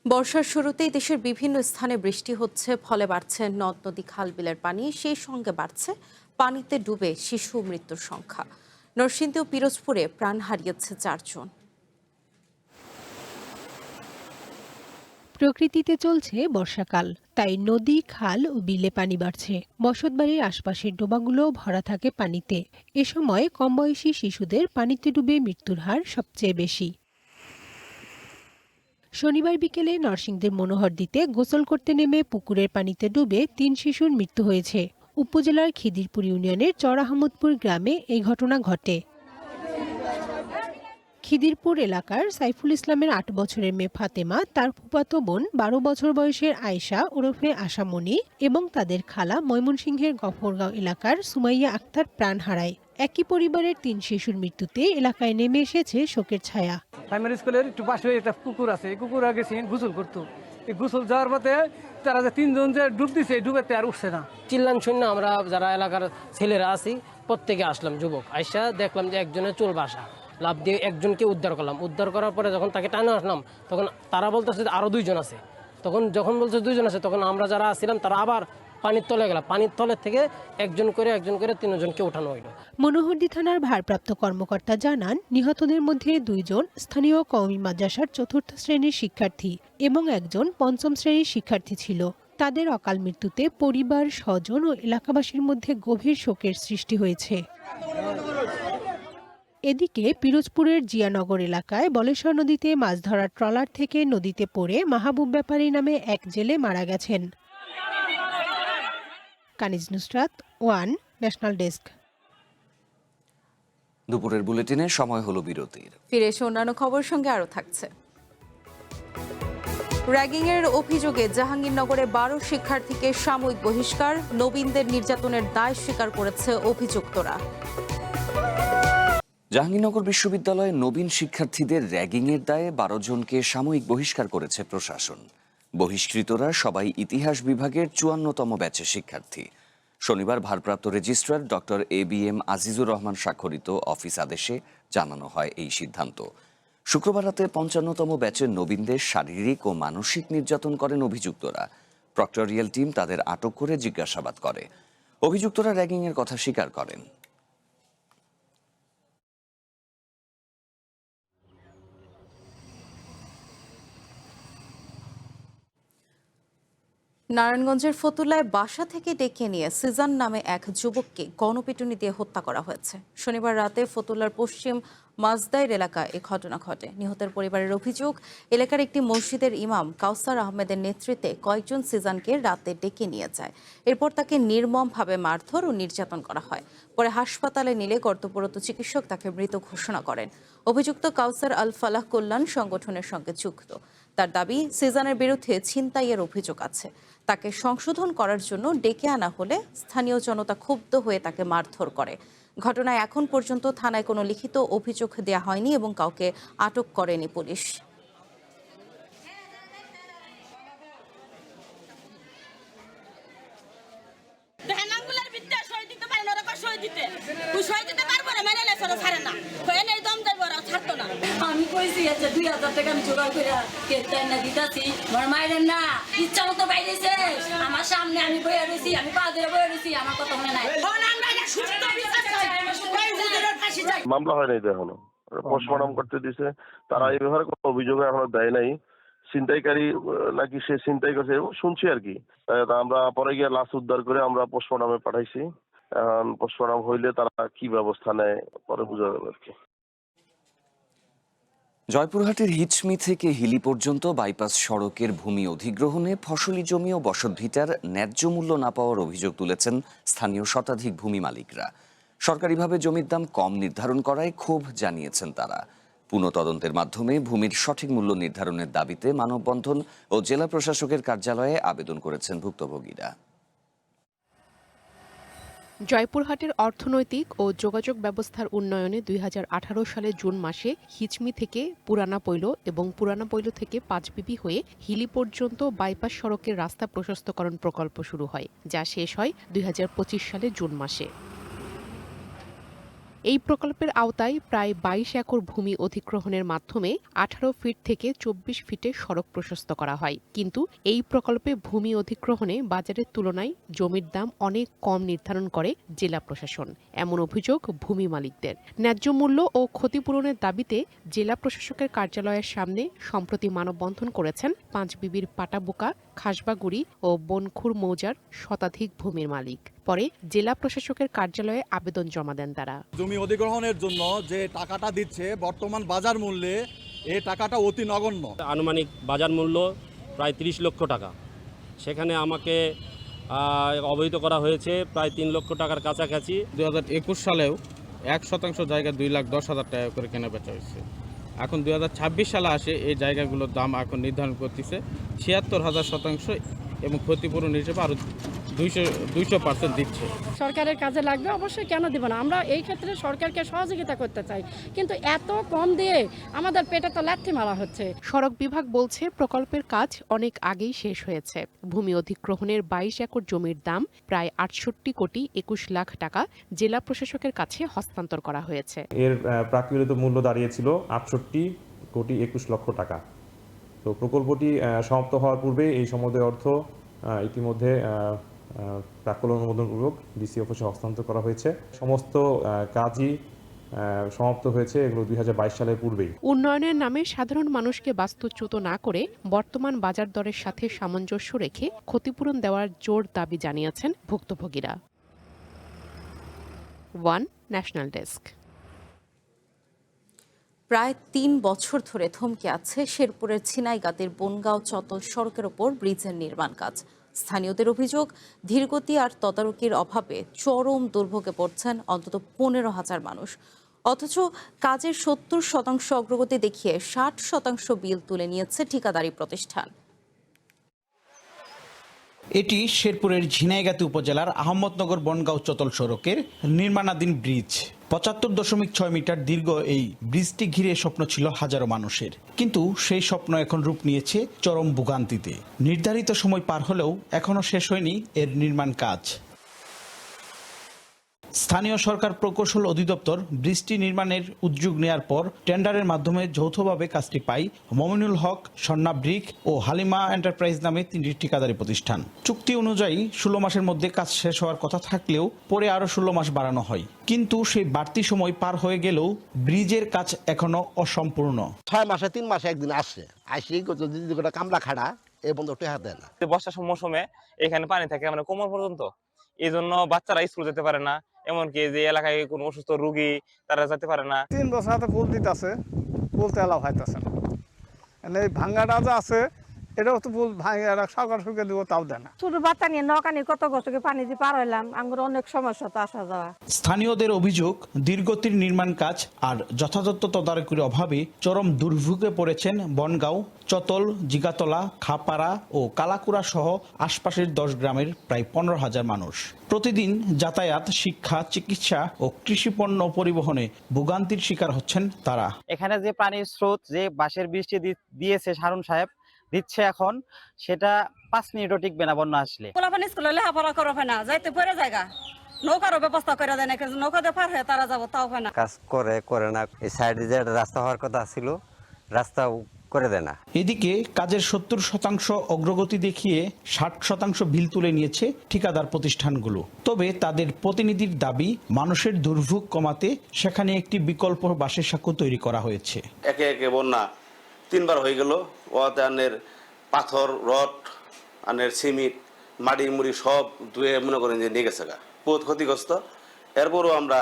বর্ষার শুরুতেই দেশের বিভিন্ন স্থানে বৃষ্টি হচ্ছে, ফলে বাড়ছে নদ নদী খাল বিলের পানি। সেই সঙ্গে বাড়ছে পানিতে ডুবে শিশু মৃত্যুর সংখ্যা। নরসিংদী ও পিরোজপুরে প্রাণ হারিয়েছে 4 জন। প্রকৃতিতে চলছে বর্ষাকাল, তাই নদী, খাল ও বিলে পানি বাড়ছে। বসতবাড়ির আশপাশের ডোবাগুলো ভরা থাকে পানিতে। এ সময় কমবয়সী শিশুদের পানিতে ডুবে মৃত্যুর হার সবচেয়ে বেশি। শনিবার বিকেলে নরসিংদীর মনোহরদীতে গোসল করতে নেমে পুকুরের পানিতে ডুবে 3 শিশুর মৃত্যু হয়েছে। উপজেলার খিদিরপুর ইউনিয়নের চড়াহামদপুর গ্রামে এই ঘটনা ঘটে। খিদিরপুর এলাকার সাইফুল ইসলামের 8 বছরের মেয়ে ফাতেমা, তার ফুফাতো বোন 12 বছর বয়সের আয়েশা ওরফে আশামণি এবং তাদের খালা ময়মনসিংহের গফরগাঁও এলাকার সুমাইয়া আক্তার প্রাণ হারায়। একই পরিবারের 3 শিশুর মৃত্যুতে এলাকায় নেমে এসেছে শোকের ছায়া। প্রাইমারি স্কুলের একটু পাশে একটা পুকুর আছে, এই পুকুর আগে গোসল করতো। এই গোসল যাওয়ার পথে তারা যে 3 জন যে ডুব দিছে, ডুবেতে আর উঠছে না। চিল্লান শূন্য আমরা যারা এলাকার ছেলেরা আছি প্রত্যেকে আসলাম, যুবক আইসা দেখলাম যে একজনের চুল বাসা, লাভ দিয়ে একজনকে উদ্ধার করলাম। উদ্ধার করার পরে যখন তাকে টানে আসলাম তখন তারা বলতেছে আরো 2 জন আছে। যখন বলছে 2 জন আছে, তখন আমরা যারা আসছিলাম তারা আবার পানির তলে গেলাম। পানির তলের থেকে একজন করে 3 জনকে ওঠানো হইল। মনোহরদী থানার ভারপ্রাপ্ত কর্মকর্তা জানান, নিহতদের মধ্যে 2 জন স্থানীয় কওমি মাদ্রাসার 4র্থ শ্রেণীর শিক্ষার্থী এবং একজন 5ম শ্রেণীর শিক্ষার্থী ছিল। তাদের অকাল মৃত্যুতে পরিবার, স্বজন ও এলাকাবাসীর মধ্যে গভীর শোকের সৃষ্টি হয়েছে। এদিকে পিরোজপুরের জিয়ানগর এলাকায় বলেশ্বর নদীতে মাছ ধরার ট্রলার থেকে নদীতে পড়ে মাহবুব ব্যাপারী নামে এক জেলে মারা গেছেন। কানিজ নুসরাত, ওয়ান, ন্যাশনাল ডেস্ক। দুপুরের বুলেটিনে সময় হলো বিরতির। ফিরে এসে অন্যান্য খবর সঙ্গে আরো থাকছে। র্যাগিংয়ের অভিযোগে জাহাঙ্গীরনগরে 12 শিক্ষার্থীকে সাময়িক বহিষ্কার, নবীনদের নির্যাতনের দায় স্বীকার করেছে অভিযুক্তরা। জাহাঙ্গীরনগর বিশ্ববিদ্যালয়ে নবীন শিক্ষার্থীদের র্যাগিংয়ের দায়ে 12 জনকে সাময়িক বহিষ্কার করেছে প্রশাসন। বহিষ্কৃতরা সবাই ইতিহাস বিভাগের 54তম ব্যাচের শিক্ষার্থী। শনিবার ভারপ্রাপ্ত registrar doctor ABM Azizur Rahman স্বাক্ষরিত অফিস আদেশে জানানো হয় এই সিদ্ধান্ত। শুক্রবার রাতে 55তম ব্যাচের নবীনদের শারীরিক ও মানসিক নির্যাতন করেন অভিযুক্তরা। প্রক্টরিয়াল টিম তাদের আটক করে জিজ্ঞাসাবাদ করে। অভিযুক্তরা র্যাগিংয়ের কথা স্বীকার করেন। নারায়ণগঞ্জের ফতুল্লায় বাসা থেকে ডেকে নিয়ে সিজান নামে এক যুবককে গণপিটুনি দিয়ে হত্যা করা হয়েছে। শনিবার রাতে ফতুল্লার পশ্চিম মাজদাইর এলাকায় এ ঘটনা ঘটে। নিহতের পরিবারের অভিযোগ, এলাকার একটি মসজিদের ইমাম কাউসার আহমেদের নেতৃত্বে কয়েকজন সিজানকে রাতে ডেকে নিয়ে যায়। এরপর তাকে নির্মমভাবে মারধর ও নির্যাতন করা হয়। পরে হাসপাতালে নিলে কর্তব্যরত চিকিৎসক তাকে মৃত ঘোষণা করেন। অভিযুক্ত কাউসার আল ফালাহ কল্যাণ সংগঠনের সঙ্গে যুক্ত। তার দাবি, সিজানের বিরুদ্ধে ছিনতাইয়ের অভিযোগ আছে। তাকে সংশোধন করার জন্য ডেকে আনা হলে স্থানীয় জনতা ক্ষুব্ধ হয়ে তাকে মারধর করে। ঘটনায় এখন পর্যন্ত থানায় কোনো লিখিত অভিযোগ দেওয়া হয়নি এবং কাউকে আটক করেনি পুলিশ। আমি কইছি 2000 টাকা আমি জোগাড় করে কেতাই না দিতাছি, আমার মায়ের না ইচ্ছা মতো বাইরেছে আমার সামনে, আমি বইয়া রইছি, আমি পা ধরে বইয়া রইছি, আমার কথা মনে নাই। মামলা হয় নাই তো এখনো, পোস্টমর্টম করতে দিছে তারা। এই ব্যাপারে কোনো অভিযোগ এখনো দেয় নাই। ছিনতাইকারী নাকি সে ছিনতাই করছে শুনছি আর কি। আমরা পরে গিয়ে লাশ উদ্ধার করে আমরা পোস্টমর্টমে পাঠাইছি। এখন পোস্টমর্টম হইলে তারা কি ব্যবস্থা নেয় পরে বোঝা যাবে আর কি। জয়পুরহাটের হিচমি থেকে হিলি পর্যন্ত বাইপাস সড়কের ভূমি অধিগ্রহণে ফসলি জমি ও বসতভিটার ন্যায্য মূল্য না পাওয়ার অভিযোগ তুলেছেন স্থানীয় শতাধিক ভূমি মালিকরা। সরকারিভাবে জমির দাম কম নির্ধারণ করায় ক্ষোভ জানিয়েছেন তারা। পুনঃতদন্তের মাধ্যমে ভূমির সঠিক মূল্য নির্ধারণের দাবিতে মানববন্ধন ও জেলা প্রশাসকের কার্যালয়ে আবেদন করেছেন ভুক্তভোগীরা। জয়পুরহাটের অর্থনৈতিক ও যোগাযোগ ব্যবস্থার উন্নয়নে 2018 সালের জুন মাসে হিচমি থেকে পুরানা পৈল এবং পুরানা পৈল থেকে পাঁচবিবি হয়ে হিলি পর্যন্ত বাইপাস সড়কের রাস্তা প্রশস্তকরণ প্রকল্প শুরু হয়, যা শেষ হয় 2025 সালের জুন মাসে। এই প্রকল্পের আওতায় প্রায় 22 একর ভূমি অধিগ্রহণের মাধ্যমে 18 ফিট থেকে 24 ফিটে সড়ক প্রশস্ত করা হয়। কিন্তু এই প্রকল্পে ভূমি অধিগ্রহণে বাজারের তুলনায় জমির দাম অনেক কম নির্ধারণ করে জেলা প্রশাসন, এমন অভিযোগ ভূমি মালিকদের। ন্যায্য মূল্য ও ক্ষতিপূরণের দাবিতে জেলা প্রশাসকের কার্যালয়ের সামনে সম্প্রতি মানববন্ধন করেছেন পাঁচবিবির পাটাবোকা, খাসবাগুড়ি ও বনখুর মৌজার শতাধিক ভূমির মালিক। পরে জেলা প্রশাসকের কার্যালয়ে আবেদন জমা দেন তারা। জমি অধিগ্রহণের জন্য যে টাকাটা দিচ্ছে বর্তমান বাজার মূল্যে এই টাকাটা অতি নগণ্য। আনুমানিক বাজার মূল্য প্রায় 30 লক্ষ টাকা। সেখানে আমাকে অবহিত করা হয়েছে প্রায় 3 লক্ষ টাকার কাছাকাছি। 2021 সালেও 1% জায়গা 2,10,000 টাকা করে কেনা বেচা হয়েছে। এখন 2026 সালে আসে এই জায়গাগুলোর দাম এখন নির্ধারণ করতেছে 76,000 শতাংশ এবং ক্ষতিপূরণ হিসেবে আরও 200% দিচ্ছে। সরকারের কাজে লাগবে, অবশ্যই কেন দিব না। আমরা এই ক্ষেত্রে সরকারকে সহযোগিতা করতে চাই, কিন্তু এত কম দিয়ে আমাদের পেটে তো লাথি মারা হচ্ছে। সড়ক বিভাগ বলছে প্রকল্পের কাজ অনেক আগেই শেষ হয়েছে। ভূমি অধিগ্রহণের 22 একর জমির দাম প্রায় 68 কোটি 21 লাখ টাকা জেলা প্রশাসকের কাছে হস্তান্তর করা হয়েছে। এর প্রাকৃত মূল্য দাঁড়িয়েছিল 68 কোটি 21 লক্ষ টাকা। তো প্রকল্পটি সমাপ্ত হওয়ার পূর্বে এই সমুদয় অর্থ ইতিমধ্যে প্রাক্কল অনুমোদনপূর্বক ডিসি অফিসে হস্তান্তর করা হয়েছে। সমস্ত কাজই সমাপ্ত হয়েছে এগুলো 2022 সালের পূর্বেই। উন্নয়নের নামে সাধারণ মানুষকে বাস্তুচ্যুত না করে বর্তমান বাজার দরের সাথে সামঞ্জস্য রেখে ক্ষতিপূরণ দেওয়ার জোর দাবি জানিয়েছেন ভুক্তভোগীরা। One national desk. প্রায় 3 বছর ধরে থমকে আছে শেরপুরের ছিনাইগাতির বনগাঁও চতল সড়কের ওপর ব্রিজের নির্মাণ কাজ। স্থানীয়দের অভিযোগ, ধীরগতি আর তদারকির অভাবে চরম দুর্ভোগে পড়ছেন অন্তত 15,000 মানুষ। অথচ কাজের 70% অগ্রগতি দেখিয়ে 60% বিল তুলে নিয়েছে ঠিকাদারি প্রতিষ্ঠান। এটি শেরপুরের ঝিনাইগাতি উপজেলার আহমদনগর বনগাঁও চতল সড়কের নির্মাণাধীন ব্রিজ। 75.6 মিটার দীর্ঘ এই ব্রিজটি ঘিরে স্বপ্ন ছিল হাজারো মানুষের, কিন্তু সেই স্বপ্ন এখন রূপ নিয়েছে চরম ভোগান্তিতে। নির্ধারিত সময় পার হলেও এখনো শেষ হয়নি এর নির্মাণ কাজ। স্থানীয় সরকার প্রকৌশল অধিদপ্তর ব্রিজটি নির্মাণের উদ্যোগ নেয়ার পর টেন্ডারের মাধ্যমে যৌথভাবে কাজটি পায় মমিনুল হক, স্বর্ণা ব্রিক ও হালিমা এন্টারপ্রাইজ নামে 3টি ঠিকাদারি প্রতিষ্ঠান। চুক্তি অনুযায়ী 16 মাসের মধ্যে কাজ শেষ হওয়ার কথা থাকলেও পরে আরো 16 মাস বাড়ানো হয়, কিন্তু সেই বাড়তি সময় পার হয়ে গেলেও ব্রিজের কাজ এখনো অসম্পূর্ণ। 6 মাসে 3 মাসে একদিন আসছে, আসি যদি কামলা খাড়া এই বন্ধ টেহা দেয় না। বর্ষার মৌসুমে এখানে পানি থাকে মানে কোমর পর্যন্ত, এই জন্য বাচ্চারা স্কুল যেতে পারে না, এমনকি যে এলাকায় কোনো অসুস্থ রোগী তারা যেতে পারে না। 3 বছর হাতে ফুল দিতেছে, ফুলতে এলাও হইতেছে না। এই ভাঙ্গাটা যা আছে এটাও তো ফুল ভাঙে সরকার শুকে দিব, তাও দেয় না। ছোট বাচ্চা নিয়ে নৌকা নিয়ে কত কষ্টকে পানি দিয়ে পার হইলাম, আমার অনেক সমস্যা তো আসা যাওয়া। স্থানীয়দের অভিযোগ, ধীরগতির নির্মাণ কাজ আর যথাযথ তদারকির অভাবে চরম দুর্ভোগে পড়েছেন বনগাঁও, চতল, জিগাতলা, খাপাড়া ও কালাকুড়া সহ আশপাশের 10 গ্রামের প্রায় 15,000 মানুষ। প্রতিদিন যাতায়াত, শিক্ষা, চিকিৎসা ও কৃষিপণ্য পরিবহনে ভোগান্তির শিকার হচ্ছেন তারা। এখানে যে পানির স্রোত, যে বাঁশের বৃষ্টি দিয়েছে সারুন সাহেব দিচ্ছে, এখন সেটা 5 মিনিটও টিকবে না বন্যা আসলে। পোলাপানি স্কুলে লেখাপড়া করবে না, যাইতে পরে জায়গা নৌকারও ব্যবস্থা করে দেয় না, নৌকা দিয়ে পার হয়ে তারা যাবো তাও হয় না। কাজ করে না, এই সাইডে যে রাস্তা হওয়ার কথা ছিল রাস্তা করে দেয় না। এদিকে কাজের 70% অগ্রগতি দেখিয়ে 60% বিল তুলে নিয়েছে ঠিকাদার প্রতিষ্ঠানগুলো। তবে তাদের প্রতিনিধির দাবি, মানুষের দুর্ভোগ কমাতে সেখানে একটি বিকল্প বাসের সাঁকো তৈরি করা হয়েছে। একে একে বন্যা 3 বার হয়ে গেল, ওতে আনের পাথর, রড, আনের সিমেন্ট, মাটি মুড়ি সব ধুয়ে মনে করেন যে নিয়ে গেছে, বহুত ক্ষতিগ্রস্ত। এরপরও আমরা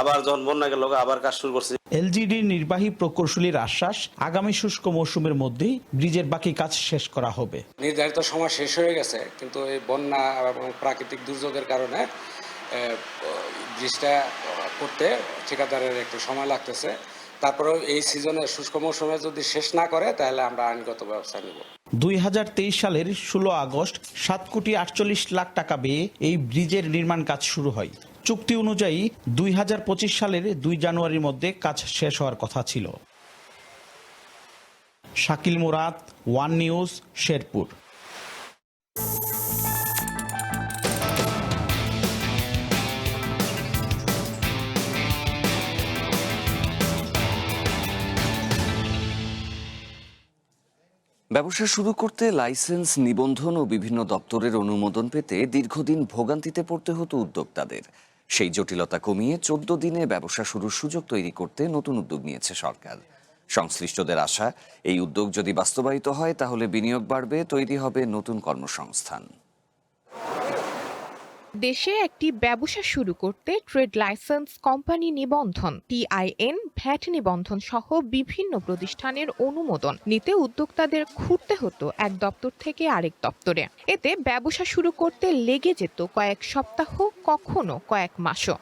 আবার যখন বন্যা গেল আবার কাজ শুরু করছি। এলজিডির নির্বাহী প্রকৌশলীর আশ্বাস, আগামী শুষ্ক মৌসুমের মধ্যেই ব্রিজের বাকি কাজ শেষ করা হবে। নির্ধারিত সময় শেষ হয়ে গেছে, কিন্তু এই বন্যা এবং প্রাকৃতিক দুর্যোগের কারণে ব্রিজটা করতে ঠিকাদারের একটু সময় লাগতেছে। তারপরেও এই সিজনে শুষ্ক মৌসুমে যদি শেষ না করে তাহলে আমরা আইনগত ব্যবস্থা নেব। 2023 সালের 16 আগস্ট 7 কোটি 48 লাখ টাকা ব্যয়ে এই ব্রিজের নির্মাণ কাজ শুরু হয়। চুক্তি অনুযায়ী 2025 সালের 2 জানুয়ারির মধ্যে কাজ শেষ হওয়ার কথা ছিল। Shakil Murad, one news, Sherpur. ব্যবসা শুরু করতে লাইসেন্স, নিবন্ধন ও বিভিন্ন দপ্তরের অনুমোদন পেতে দীর্ঘদিন ভোগান্তিতে পড়তে হতো উদ্যোক্তাদের। সেই জটিলতা কমিয়ে 14 দিনে ব্যবসা শুরুর সুযোগ তৈরি করতে নতুন উদ্যোগ নিয়েছে সরকার। সংশ্লিষ্টদের আশা, এই উদ্যোগ যদি বাস্তবায়িত হয় তাহলে বিনিয়োগ বাড়বে, তৈরি হবে নতুন কর্মসংস্থান। দেশে একটি ব্যবসা শুরু করতে ট্রেড লাইসেন্স, কোম্পানি নিবন্ধন, টিআইএন, ভ্যাট নিবন্ধন সহ বিভিন্ন প্রতিষ্ঠানের অনুমোদন নিতে উদ্যোক্তাদের ঘুরতে হতো এক দপ্তর থেকে আরেক দপ্তরে। এতে ব্যবসা শুরু করতে লেগে যেত কয়েক সপ্তাহ, কখনো কয়েক মাসও।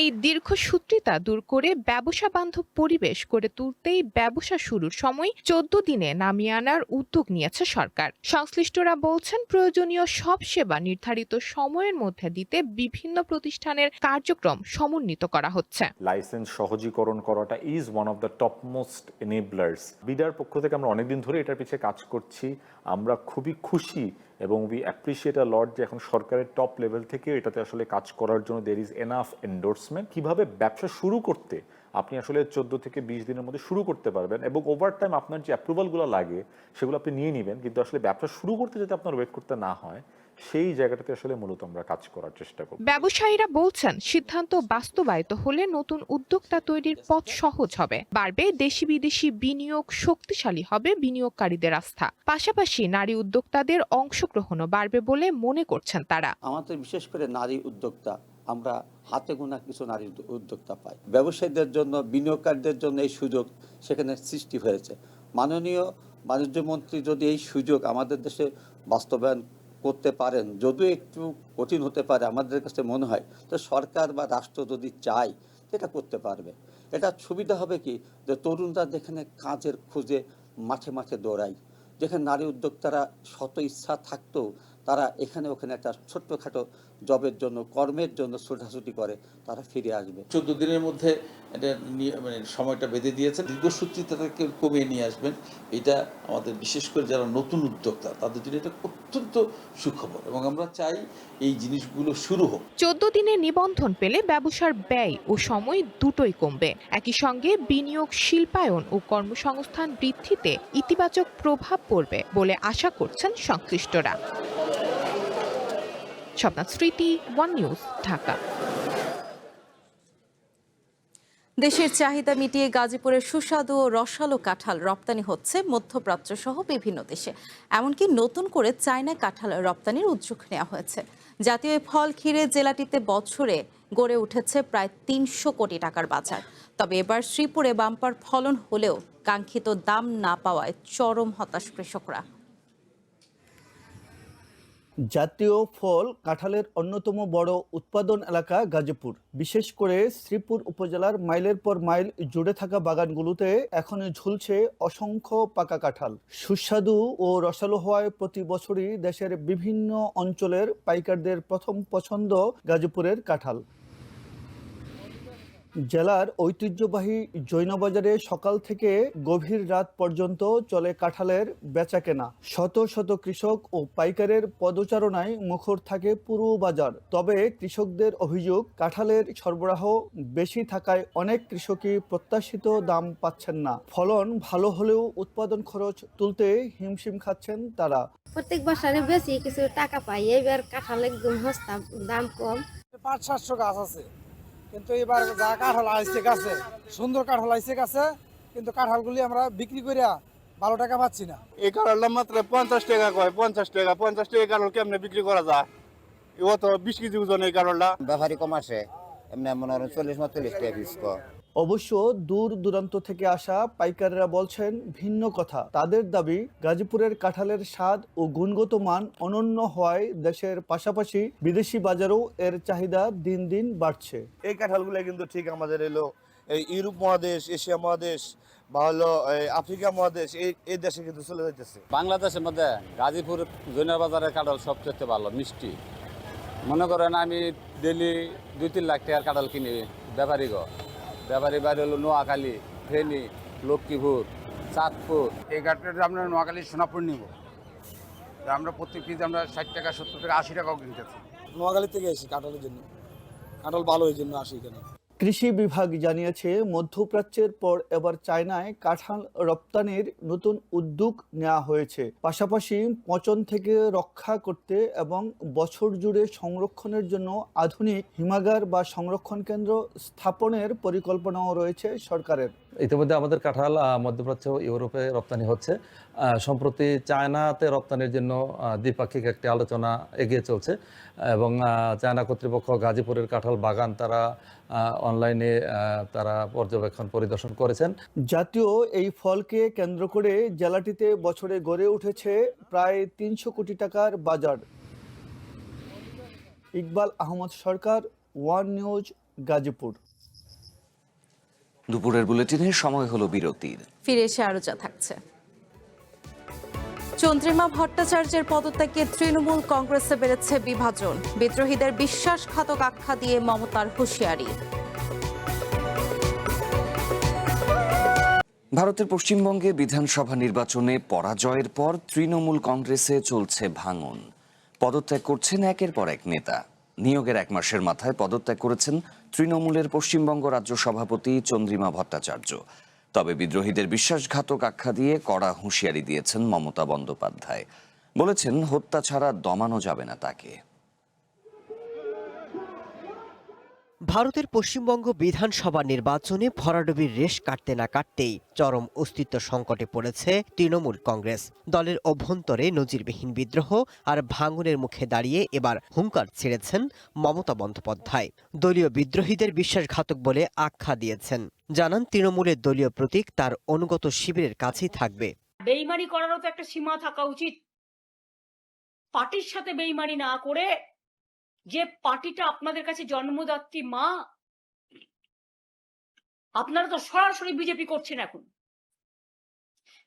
এই দীর্ঘসূত্রিতা দূর করে ব্যবসা বান্ধব পরিবেশ গড়ে তুলতেই ব্যবসা শুরুর সময় 14 দিনে নামিয়ে আনার উদ্যোগ নিয়েছে সরকার। সংশ্লিষ্টরা বলছেন, প্রয়োজনীয় সব সেবা নির্ধারিত সময়ের মধ্যে দিতে বিভিন্ন প্রতিষ্ঠানের কার্যক্রম সমন্বিত করা হচ্ছে। লাইসেন্স সহজীকরণ করাটা is one of the top most enablers. বিডার পক্ষ থেকে আমরা অনেকদিন ধরে এটার পিছিয়ে কাজ করছি। আমরা খুবই খুশি এবং উই অ্যাপ্রিশিয়েট আ লট যে এখন সরকারের টপ লেভেল থেকে এটাতে আসলে কাজ করার জন্য দের ইজ এনাফ এন্ডোর্সমেন্ট। কিভাবে ব্যবসা শুরু করতে আপনি আসলে 14 থেকে 20 দিনের মধ্যে শুরু করতে পারবেন এবং ওভার টাইম আপনার যে অ্যাপ্রুভালগুলো লাগে সেগুলো আপনি নিয়ে নেবেন, কিন্তু আসলে ব্যবসা শুরু করতে যাতে আপনার ওয়েট করতে না হয় সেই জায়গাটাতে আসলে মূলত আমরা কাজ করার চেষ্টা করব। ব্যবসায়ীরা বলছেন, সিদ্ধান্ত বাস্তবায়িত হলে নতুন উদ্যোক্তা তৈরির পথ সহজ হবে, বাড়বে দেশি বিদেশি বিনিয়োগ, শক্তিশালী হবে বিনিয়োগকারীদের আস্থা, পাশাপাশি নারী উদ্যোক্তাদের অংশগ্রহণও বাড়বে বলে মনে করছেন তারা। আমাদের বিশেষ করে নারী উদ্যোক্তা, আমরা হাতে গোনা কিছু নারী উদ্যোক্তা পাই। ব্যবসায়ীদের জন্য, বিনিয়োগকারীদের জন্য এই সুযোগ সেখানে সৃষ্টি হয়েছে। মাননীয় বাণিজ্য মন্ত্রী যদি এই সুযোগ আমাদের দেশে বাস্তবায়ন করতে পারেন, যদিও একটু কঠিন হতে পারে আমাদের কাছে মনে হয়, তো সরকার বা রাষ্ট্র যদি চায় এটা করতে পারবে। এটা সুবিধা হবে কি, যে তরুণরা যেখানে কাজের খুঁজে মাঠে মাঠে দৌড়ায়, যেখানে নারী উদ্যোক্তারা শত ইচ্ছা থাকতেও তারা এখানে ওখানে একটা ছোট্টখাটো জবের জন্য, কর্মের জন্য ছোটাছুটি করে, তারা ফিরে আসবে। 14 দিনের মধ্যে এটা মানে সময়টা বেঁধে দিয়েছেন। দীর্ঘসূত্রিতাকে কমিয়ে নিয়ে আসবেন, এটা আমাদের বিশেষ করে যারা নতুন উদ্যোক্তা তাদের জন্য এটা অত্যন্ত সুখবর এবং আমরা চাই এই জিনিসগুলো শুরু হোক। 14 দিনের নিবন্ধন পেলে ব্যবসার ব্যয় ও সময় দুটোই কমবে। একই সঙ্গে বিনিয়োগ, শিল্পায়ন ও কর্মসংস্থান বৃদ্ধিতে ইতিবাচক প্রভাব পড়বে বলে আশা করছেন সংশ্লিষ্টরা। স্বপ্না স্মৃতি, ওয়ান নিউজ, ঢাকা। দেশের চাহিদা মিটিয়ে গাজীপুরের সুস্বাদু ও রসালো কাঁঠাল রপ্তানি হচ্ছে মধ্যপ্রাচ্য সহ বিভিন্ন দেশে। এমনকি নতুন করে চায়না কাঁঠাল রপ্তানির উদ্যোগ নেওয়া হয়েছে। জাতীয় ফল ঘিরে জেলাটিতে বছরে গড়ে উঠেছে প্রায় 300 কোটি টাকার বাজার। তবে এবার শ্রীপুরে বাম্পার ফলন হলেও কাঙ্ক্ষিত দাম না পাওয়ায় চরম হতাশ কৃষকরা। জাতীয় ফল কাঁঠালের অন্যতম বড় উৎপাদন এলাকা গাজীপুর। বিশেষ করে শ্রীপুর উপজেলার মাইলের পর মাইল জুড়ে থাকা বাগানগুলোতে এখনো ঝুলছে অসংখ্য পাকা কাঁঠাল। সুস্বাদু ও রসালো হওয়ায় প্রতি বছরই দেশের বিভিন্ন অঞ্চলের পাইকারদের প্রথম পছন্দ গাজীপুরের কাঁঠাল। জেলার ঐতিহ্যবাহী জৈনবাজারে সকাল থেকে গভীর রাত পর্যন্ত চলে কাঁঠালের বেচাকেনা। শত শত কৃষক ও পাইকারের পদচারণায় মুখর থাকে পুরো বাজার। তবে কৃষকদের অভিযোগ, কাঁঠালের সরবরাহ বেশি থাকায় অনেক কৃষকই প্রত্যাশিত দাম পাচ্ছেন না। ফলন ভালো হলেও উৎপাদন খরচ তুলতে হিমশিম খাচ্ছেন তারা। প্রত্যেক বছরে বেশি কিছু টাকা পাই, এবার কাঁঠাল একদম সস্তা, দাম কম। 500-700 গাছ আছে, কিন্তু এবার যা কাঁঠাল আইসে গাছে, সুন্দর কাঁঠাল আইসে গাছে, কিন্তু কাঁঠালগুলি আমরা বিক্রি করে ভালো টাকা পাচ্ছি না। এই কাঁঠালটা মাত্র 50 টাকা কয়, 50 টাকা কাঁঠাল কেমনে বিক্রি করা যায়? ও তো 20 কেজি ওজন এই কাঁঠালটা। ব্যাপারী কম আসে, এমনি মনে হয় 40-45 টাকা পিস। অবশ্য দূর দূরান্ত থেকে আসা পাইকাররা বলছেন ভিন্ন কথা। তাদের দাবি, গাজীপুরের কাঁঠালের স্বাদ ও গুণগত মান অনন্য হওয়ায় দেশের পাশাপাশি বিদেশি বাজারেও এর চাহিদা দিন দিন বাড়ছে। এই কাঁঠালগুলো কিন্তু ঠিক আমাদের এলো এই ইউরোপ মহাদেশ, এশিয়া মহাদেশ বা হলো আফ্রিকা মহাদেশ, এই দেশে কিন্তু চলে যাইতেছে। বাংলাদেশের মধ্যে গাজীপুর জৈনার বাজারের কাঁঠাল সবচেয়ে ভালো, মিষ্টি। মনে করেন আমি ডেলি 2-3 লাখ টাকার কাঁঠাল কিনি ব্যাপারী বাড়ি হলো নোয়াখালী, ফেনী, লক্ষ্মীপুর, চাঁদপুর। এই কাঁঠালটা আমরা নোয়াখালী, সোনাপুর নিব। আমরা প্রত্যেক পিস আমরা 60 টাকা, 70 টাকা, 80 টাকাও কিনতেছি। নোয়াখালী থেকে এসি কাঁঠালের জন্য, কাঁঠাল ভালো এই জন্য আসি এখানে। কৃষি বিভাগ জানিয়েছে, মধ্যপ্রাচ্যের পর এবার চায়নায় কাঁঠাল রপ্তানির নতুন উদ্যোগ নেওয়া হয়েছে। পাশাপাশি পচন থেকে রক্ষা করতে এবং বছর জুড়ে সংরক্ষণের জন্য আধুনিক হিমাগার বা সংরক্ষণ কেন্দ্র স্থাপনের পরিকল্পনাও রয়েছে সরকারের। ইতিমধ্যে আমাদের কাঁঠাল মধ্যপ্রাচ্য, ইউরোপে রপ্তানি হচ্ছে। সম্প্রতি চায়নাতে রপ্তানির জন্য দ্বিপাক্ষিক একটি আলোচনা এগিয়ে চলছে এবং চায়না কর্তৃপক্ষ গাজীপুরের কাঁঠাল বাগান তারা অনলাইনে তারা পর্যবেক্ষণ পরিদর্শন করেছেন। জাতীয় এই ফলকে কেন্দ্র করে জেলাটিতে বছরে গড়ে উঠেছে প্রায় 300 কোটি টাকার বাজার। ইকবাল আহমদ সরকার, ওয়ান নিউজ, গাজীপুর। দুপুরের বুলেটিনে সময় হলো বিরতির। ফিরে এসে আরো যা থাকছে। চন্দ্রিমা ভট্টাচার্যের পদত্যাগে তৃণমূল কংগ্রেসে বেড়েছে বিভাজন, বিদ্রোহীদের বিশ্বাসঘাতক আখ্যা দিয়ে মমতার হুঁশিয়ারি। ভারতের পশ্চিমবঙ্গে বিধানসভা নির্বাচনে পরাজয়ের পর তৃণমূল কংগ্রেসে চলছে ভাঙন। পদত্যাগ করছেন একের পর এক নেতা। নিয়োগের 1 মাসের মাথায় পদত্যাগ করেছেন তৃণমূলের পশ্চিমবঙ্গ রাজ্য সভাপতি চন্দ্রিমা ভট্টাচার্য। তবে বিদ্রোহীদের বিশ্বাসঘাতক আখ্যা দিয়ে কড়া হুঁশিয়ারি দিয়েছেন মমতা বন্দ্যোপাধ্যায়। বলেছেন হত্যা ছাড়া দমানো যাবে না তাকে। ভারতের পশ্চিমবঙ্গ বিধানসভা নির্বাচনে ভরাডুবির রেশ কাটতে না কাটতেই চরম অস্তিত্ব সংকটে পড়েছে তৃণমূল কংগ্রেস। দলের অভ্যন্তরে নজিরবিহীন বিদ্রোহ আর ভাঙনের মুখে দাঁড়িয়ে এবার হুঙ্কার ছেড়েছেন মমতা বন্দ্যোপাধ্যায়। দলীয় বিদ্রোহীদের বিশ্বাসঘাতক বলে আখ্যা দিয়েছেন। জানান তৃণমূলের দলীয় প্রতীক তার অনুগত শিবিরের কাছেই থাকবে। বেইমানি করারও তো একটা সীমা থাকা উচিত। পার্টির সাথে বেইমানি না করে, যে পার্টিটা আপনাদের কাছে জন্মদাত্রী মা, আপনারা তো সরাসরি বিজেপি করছেন। এখন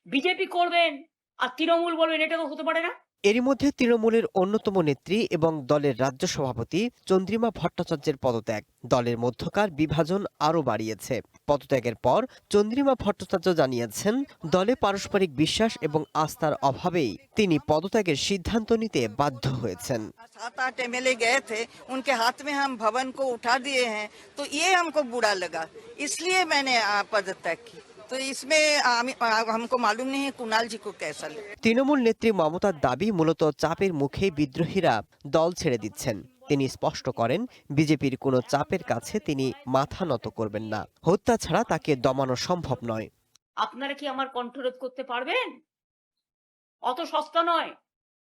বিজেপি করবেন আর তৃণমূল বলবেন, এটা তো হতে পারে না। এরই মধ্যে তৃণমূলের অন্যতম নেত্রী এবং দলের রাজ্য সভাপতি চন্দ্রিমা ভট্টাচার্যের পদত্যাগ দলের মধ্যকার বিভাজন আরও বাড়িয়েছে। পদত্যাগের পর চন্দ্রিমা ভট্টাচার্য জানিয়েছেন, দলে পারস্পরিক বিশ্বাস এবং আস্থার অভাবেই তিনি পদত্যাগের সিদ্ধান্ত নিতে বাধ্য হয়েছেন। 7-8 MLA गए थे, उनके हाथ में हम भवन को उठा दिए हैं, तो ये हमको बुरा लगा, इसलिए मैंने पदत्याग की। तो इसमें हमको मालूम नहीं है कुणाल जी को कैसा लगा। তৃণমূল নেত্রী মমতার দাবি, মূলত চাপের মুখে বিদ্রোহীরা দল ছেড়ে দিচ্ছেন। তিনি স্পষ্ট করেন, বিজেপির কোনো চাপের কাছে তিনি মাথা নত করবেন না। হত্যা ছাড়া তাকে দমানো সম্ভব নয়। আপনারা কি আমার কণ্ঠরোধ করতে পারবেন? অত সস্তা নয়।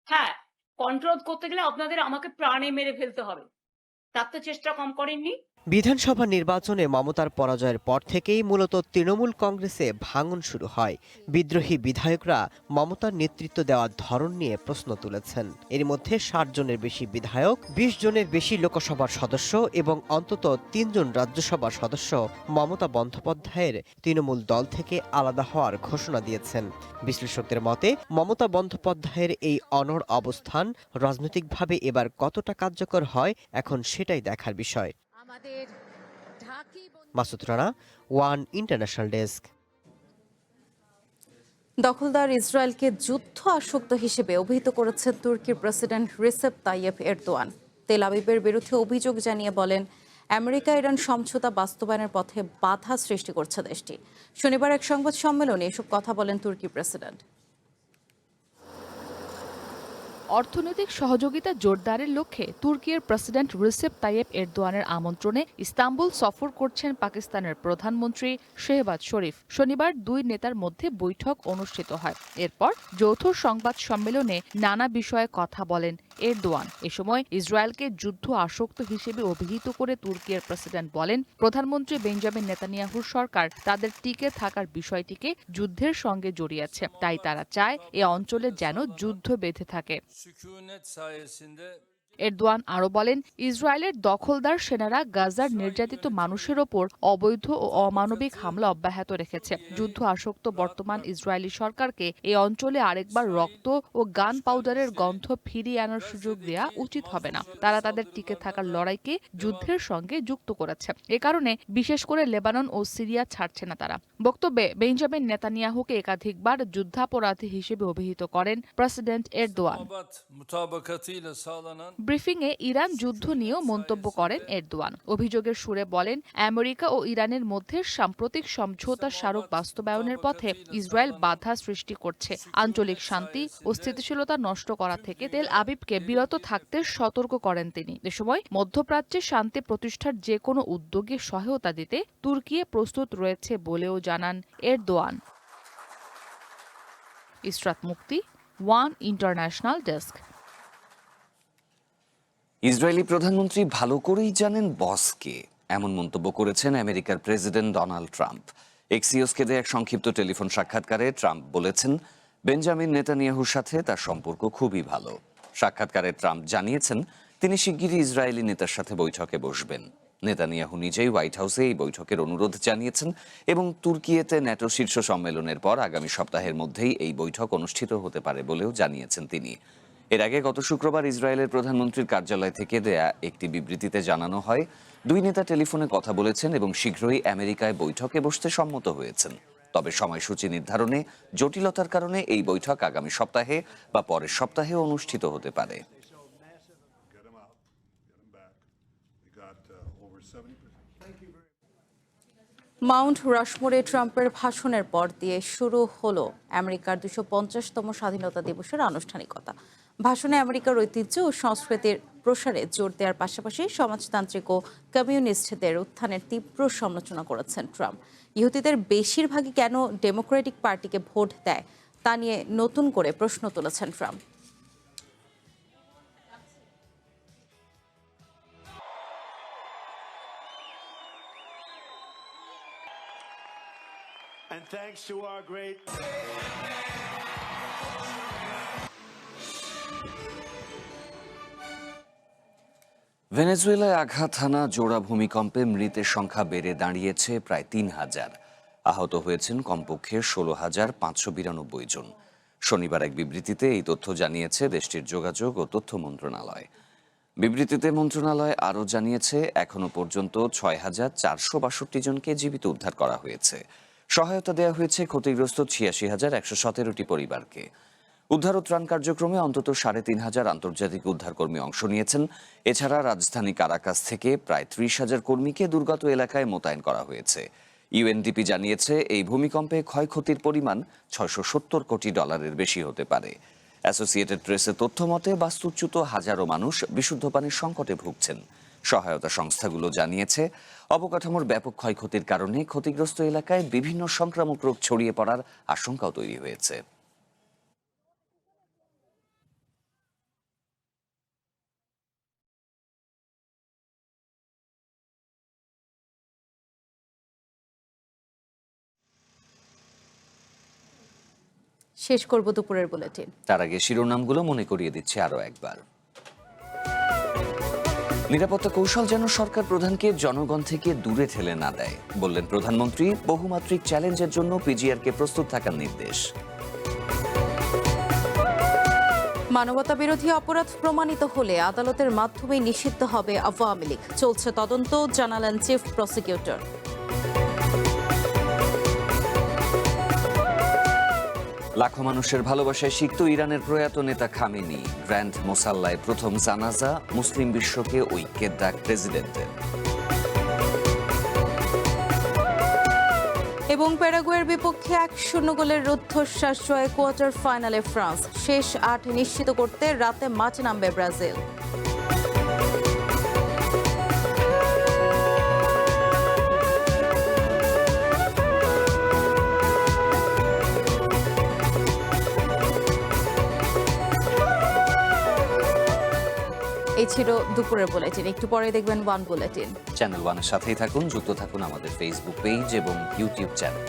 হ্যাঁ, কণ্ঠরোধ করতে গেলে আপনাদের আমাকে প্রাণে মেরে ফেলতে হবে। তার তো চেষ্টা কম করেননি। বিধানসভা নির্বাচনে মমতার পরাজয়ের পর থেকেই মূলত তৃণমূল কংগ্রেসে ভাঙন শুরু হয়। বিদ্রোহী বিধায়করা মমতার নেতৃত্ব দেওয়ার ধরন নিয়ে প্রশ্ন তুলেছেন। এর মধ্যে 60 জনের বেশি বিধায়ক, 20 জনের বেশি লোকসভার সদস্য এবং অন্তত 3 জন রাজ্যসভার সদস্য মমতা বন্দ্যোপাধ্যায়ের তৃণমূল দল থেকে আলাদা হওয়ার ঘোষণা দিয়েছেন। বিশ্লেষকদের মতে মমতা বন্দ্যোপাধ্যায়ের এই অনড় অবস্থান রাজনৈতিকভাবে এবার কতটা কার্যকর হয়, এখন সেটাই দেখার বিষয়। Masud Rana, one international desk. দখলদার ইসরায়েলকে যুদ্ধ আসক্ত হিসেবে অভিহিত করেছেন তুর্কির প্রেসিডেন্ট রিসেপ তাইয়েপ এরদোয়ান। তেল আবিবের বিরুদ্ধে অভিযোগ জানিয়ে বলেন, আমেরিকা ইরান সমঝোতা বাস্তবায়নের পথে বাধা সৃষ্টি করছে দেশটি। শনিবার এক সংবাদ সম্মেলনে এসব কথা বলেন তুর্কি প্রেসিডেন্ট। অর্থনৈতিক সহযোগিতা জোরদারের লক্ষ্যে তুর্কির প্রেসিডেন্ট রিসেপ তাইয়েপ এরদোয়ানের আমন্ত্রণে ইস্তাম্বুল সফর করছেন পাকিস্তানের প্রধানমন্ত্রী শেহবাজ শরীফ। শনিবার 2 নেতার মধ্যে বৈঠক অনুষ্ঠিত হয়। এরপর যৌথ সংবাদ সম্মেলনে নানা বিষয়ে কথা বলেন এরদোয়ান। এ সময় ইসরায়েলকে যুদ্ধ আসক্ত হিসেবে অভিহিত করে তুর্কির প্রেসিডেন্ট বলেন, প্রধানমন্ত্রী বেঞ্জামিন নেতানিয়াহুর সরকার তাদের টিকে থাকার বিষয়টিকে যুদ্ধের সঙ্গে জড়িয়েছে। তাই তারা চায় এ অঞ্চলে যেন যুদ্ধ বেঁধে থাকে। এরদোয়ান আরও বলেন, ইসরায়েলের দখলদার সেনারা গাজার নির্যাতিত মানুষের ওপর অবৈধ ও অমানবিক হামলা অব্যাহত রেখেছে। যুদ্ধ আসক্ত বর্তমান ইসরায়েলি সরকারকে এই অঞ্চলে আরেকবার রক্ত ও গান পাউডারের গন্ধ ফিরিয়ে আনার সুযোগ দেওয়া উচিত হবে না। তারা তাদের টিকে থাকার লড়াইকে যুদ্ধের সঙ্গে যুক্ত করেছে। এ কারণে বিশেষ করে লেবানন ও সিরিয়া ছাড়ছে না তারা। বক্তব্যে বেঞ্জামিন নেতানিয়াহুকে একাধিকবার যুদ্ধাপরাধী হিসেবে অভিহিত করেন প্রেসিডেন্ট এরদোয়ান। ব্রিফিংয়ে ইরান যুদ্ধ নিয়েও মন্তব্য করেন এরদোয়ান। অভিযোগের সুরে বলেন, আমেরিকা ও ইরানের মধ্যে সাম্প্রতিক সমঝোতা স্মারক বাস্তবায়নের পথে ইসরায়েল বাধা সৃষ্টি করছে। আঞ্চলিক শান্তি ও স্থিতিশীলতা নষ্ট করা থেকে তেল আবিবকে বিরত থাকতে সতর্ক করেন তিনি। এ সময় মধ্যপ্রাচ্যে শান্তি প্রতিষ্ঠার যে কোনো উদ্যোগে সহায়তা দিতে তুর্কি প্রস্তুত রয়েছে বলেও জানান এরদোয়ান। ইসরাত মুক্তি, ওয়ান ইন্টারন্যাশনাল ডেস্ক। ইসরায়েলি প্রধানমন্ত্রী ভালো করেই জানেন বসকে, এমন মন্তব্য করেছেন আমেরিকার প্রেসিডেন্ট ডোনাল্ড ট্রাম্প। এক্সিওসকে দেয়া এক সংক্ষিপ্ত টেলিফোন সাক্ষাৎকারে ট্রাম্প বলেছেন, বেঞ্জামিন নেতানিয়াহুর সাথে তার সম্পর্ক খুবই ভালো। সাক্ষাৎকারে ট্রাম্প জানিয়েছেন, তিনি শিগগিরই ইসরায়েলি নেতার সাথে বৈঠকে বসবেন। নেতানিয়াহু নিজেই হোয়াইট হাউসে এই বৈঠকের অনুরোধ জানিয়েছেন এবং তুর্কিয়েতে ন্যাটো শীর্ষ সম্মেলনের পর আগামী সপ্তাহের মধ্যেই এই বৈঠক অনুষ্ঠিত হতে পারে বলেও জানিয়েছেন তিনি। এর আগে গত শুক্রবার ইসরায়েলের প্রধানমন্ত্রীর কার্যালয় থেকে দেয়া একটি বিবৃতিতে জানানো হয়, দুই নেতা টেলিফোনে কথা বলেছেন এবং শীঘ্রই আমেরিকায় বৈঠকে বসতে সম্মত হয়েছেন। তবে সময়সূচি নির্ধারণে জটিলতার কারণে এই বৈঠক আগামী সপ্তাহে বা পরের সপ্তাহে অনুষ্ঠিত হতে পারে। মাউন্ট রাশমোরে ট্রাম্পের ভাষণের পর দিয়ে শুরু হলো আমেরিকার 250তম স্বাধীনতা দিবসের আনুষ্ঠানিকতা। ভাষণে আমেরিকার ঐতিহ্য ও সংস্কৃতির প্রসারে জোর দেওয়ার পাশাপাশি সমাজতান্ত্রিক ও কমিউনিস্টদের উত্থানের তীব্র সমালোচনা করেছেন ট্রাম্প। ইহুদিদের বেশিরভাগই কেন ডেমোক্রেটিক পার্টিকে ভোট দেয় তা নিয়ে নতুন করে প্রশ্ন তুলেছেন Trump. And thanks to our great ভেনেজুয়েলায় আঘাত হানা জোড়া ভূমিকম্পে মৃতের সংখ্যা বেড়ে দাঁড়িয়েছে প্রায় ৩,০০০। আহত হয়েছেন কমপক্ষে ১৬,৫৯২ জন। শনিবার এক বিবৃতিতে এই তথ্য জানিয়েছে দেশটির যোগাযোগ ও তথ্য মন্ত্রণালয়। বিবৃতিতে মন্ত্রণালয় আরও জানিয়েছে, এখনো পর্যন্ত ৬,৪৬২ জনকে জীবিত উদ্ধার করা হয়েছে। সহায়তা দেওয়া হয়েছে ক্ষতিগ্রস্ত ৮৬,১১৭টি পরিবারকে। উদ্ধার ও ত্রাণ কার্যক্রমে অন্তত ৩,৫০০ আন্তর্জাতিক উদ্ধারকর্মী অংশ নিয়েছেন। এছাড়া রাজধানী কারাকাস থেকে প্রায় ৩০,০০০ কর্মীকে দুর্গত এলাকায় মোতায়েন করা হয়েছে। ইউএনডিপি জানিয়েছে, এই ভূমিকম্পে ক্ষয়ক্ষতির পরিমাণ $৬৭০ কোটি বেশি হতে পারে। অ্যাসোসিয়েটেড প্রেসের তথ্য মতে বাস্তুচ্যুত হাজারো মানুষ বিশুদ্ধ পানির সংকটে ভুগছেন। সহায়তা সংস্থাগুলো জানিয়েছে, অবকাঠামোর ব্যাপক ক্ষয়ক্ষতির কারণে ক্ষতিগ্রস্ত এলাকায় বিভিন্ন সংক্রামক রোগ ছড়িয়ে পড়ার আশঙ্কাও তৈরি হয়েছে। শেষ করব দুপুরের বুলেটিন। তার আগে শিরোনামগুলো মনে করিয়ে দিচ্ছে আরো একবার। নিরাপত্তা কৌশল যেন সরকার প্রধানকে জনগণ থেকে দূরে ঠেলে না দেয়, বললেন প্রধানমন্ত্রী। বহুমাত্রিক চ্যালেঞ্জের জন্য পিজিআরকে প্রস্তুত থাকার নির্দেশ। মানবতা বিরোধী অপরাধ প্রমাণিত হলে আদালতের মাধ্যমে নিষিদ্ধ হবে আওয়ামী লীগ। চলছে তদন্ত, জানালেন চিফ প্রসিকিউটর। লাখো মানুষের ভালোবাসায় সিক্ত ইরানের প্রয়াত নেতা খামেনি। গ্র্যান্ড মোসাল্লায় প্রথম জানাজা, মুসলিম বিশ্বকে ঐক্যের ডাক প্রেসিডেন্টের। এবং প্যারাগুয়ের বিপক্ষে ১-০ গোলের রুদ্ধশ্বাস জয়ে কোয়ার্টার ফাইনালে ফ্রান্স। শেষ ৮ নিশ্চিত করতে রাতে মাঠে নামবে ব্রাজিল। এই ছিল দুপুরের বুলেটিন। একটু পরে দেখবেন ওয়ান বুলেটিন। চ্যানেল ওয়ানের সাথেই থাকুন, যুক্ত থাকুন আমাদের ফেসবুক পেজ এবং ইউটিউব চ্যানেল।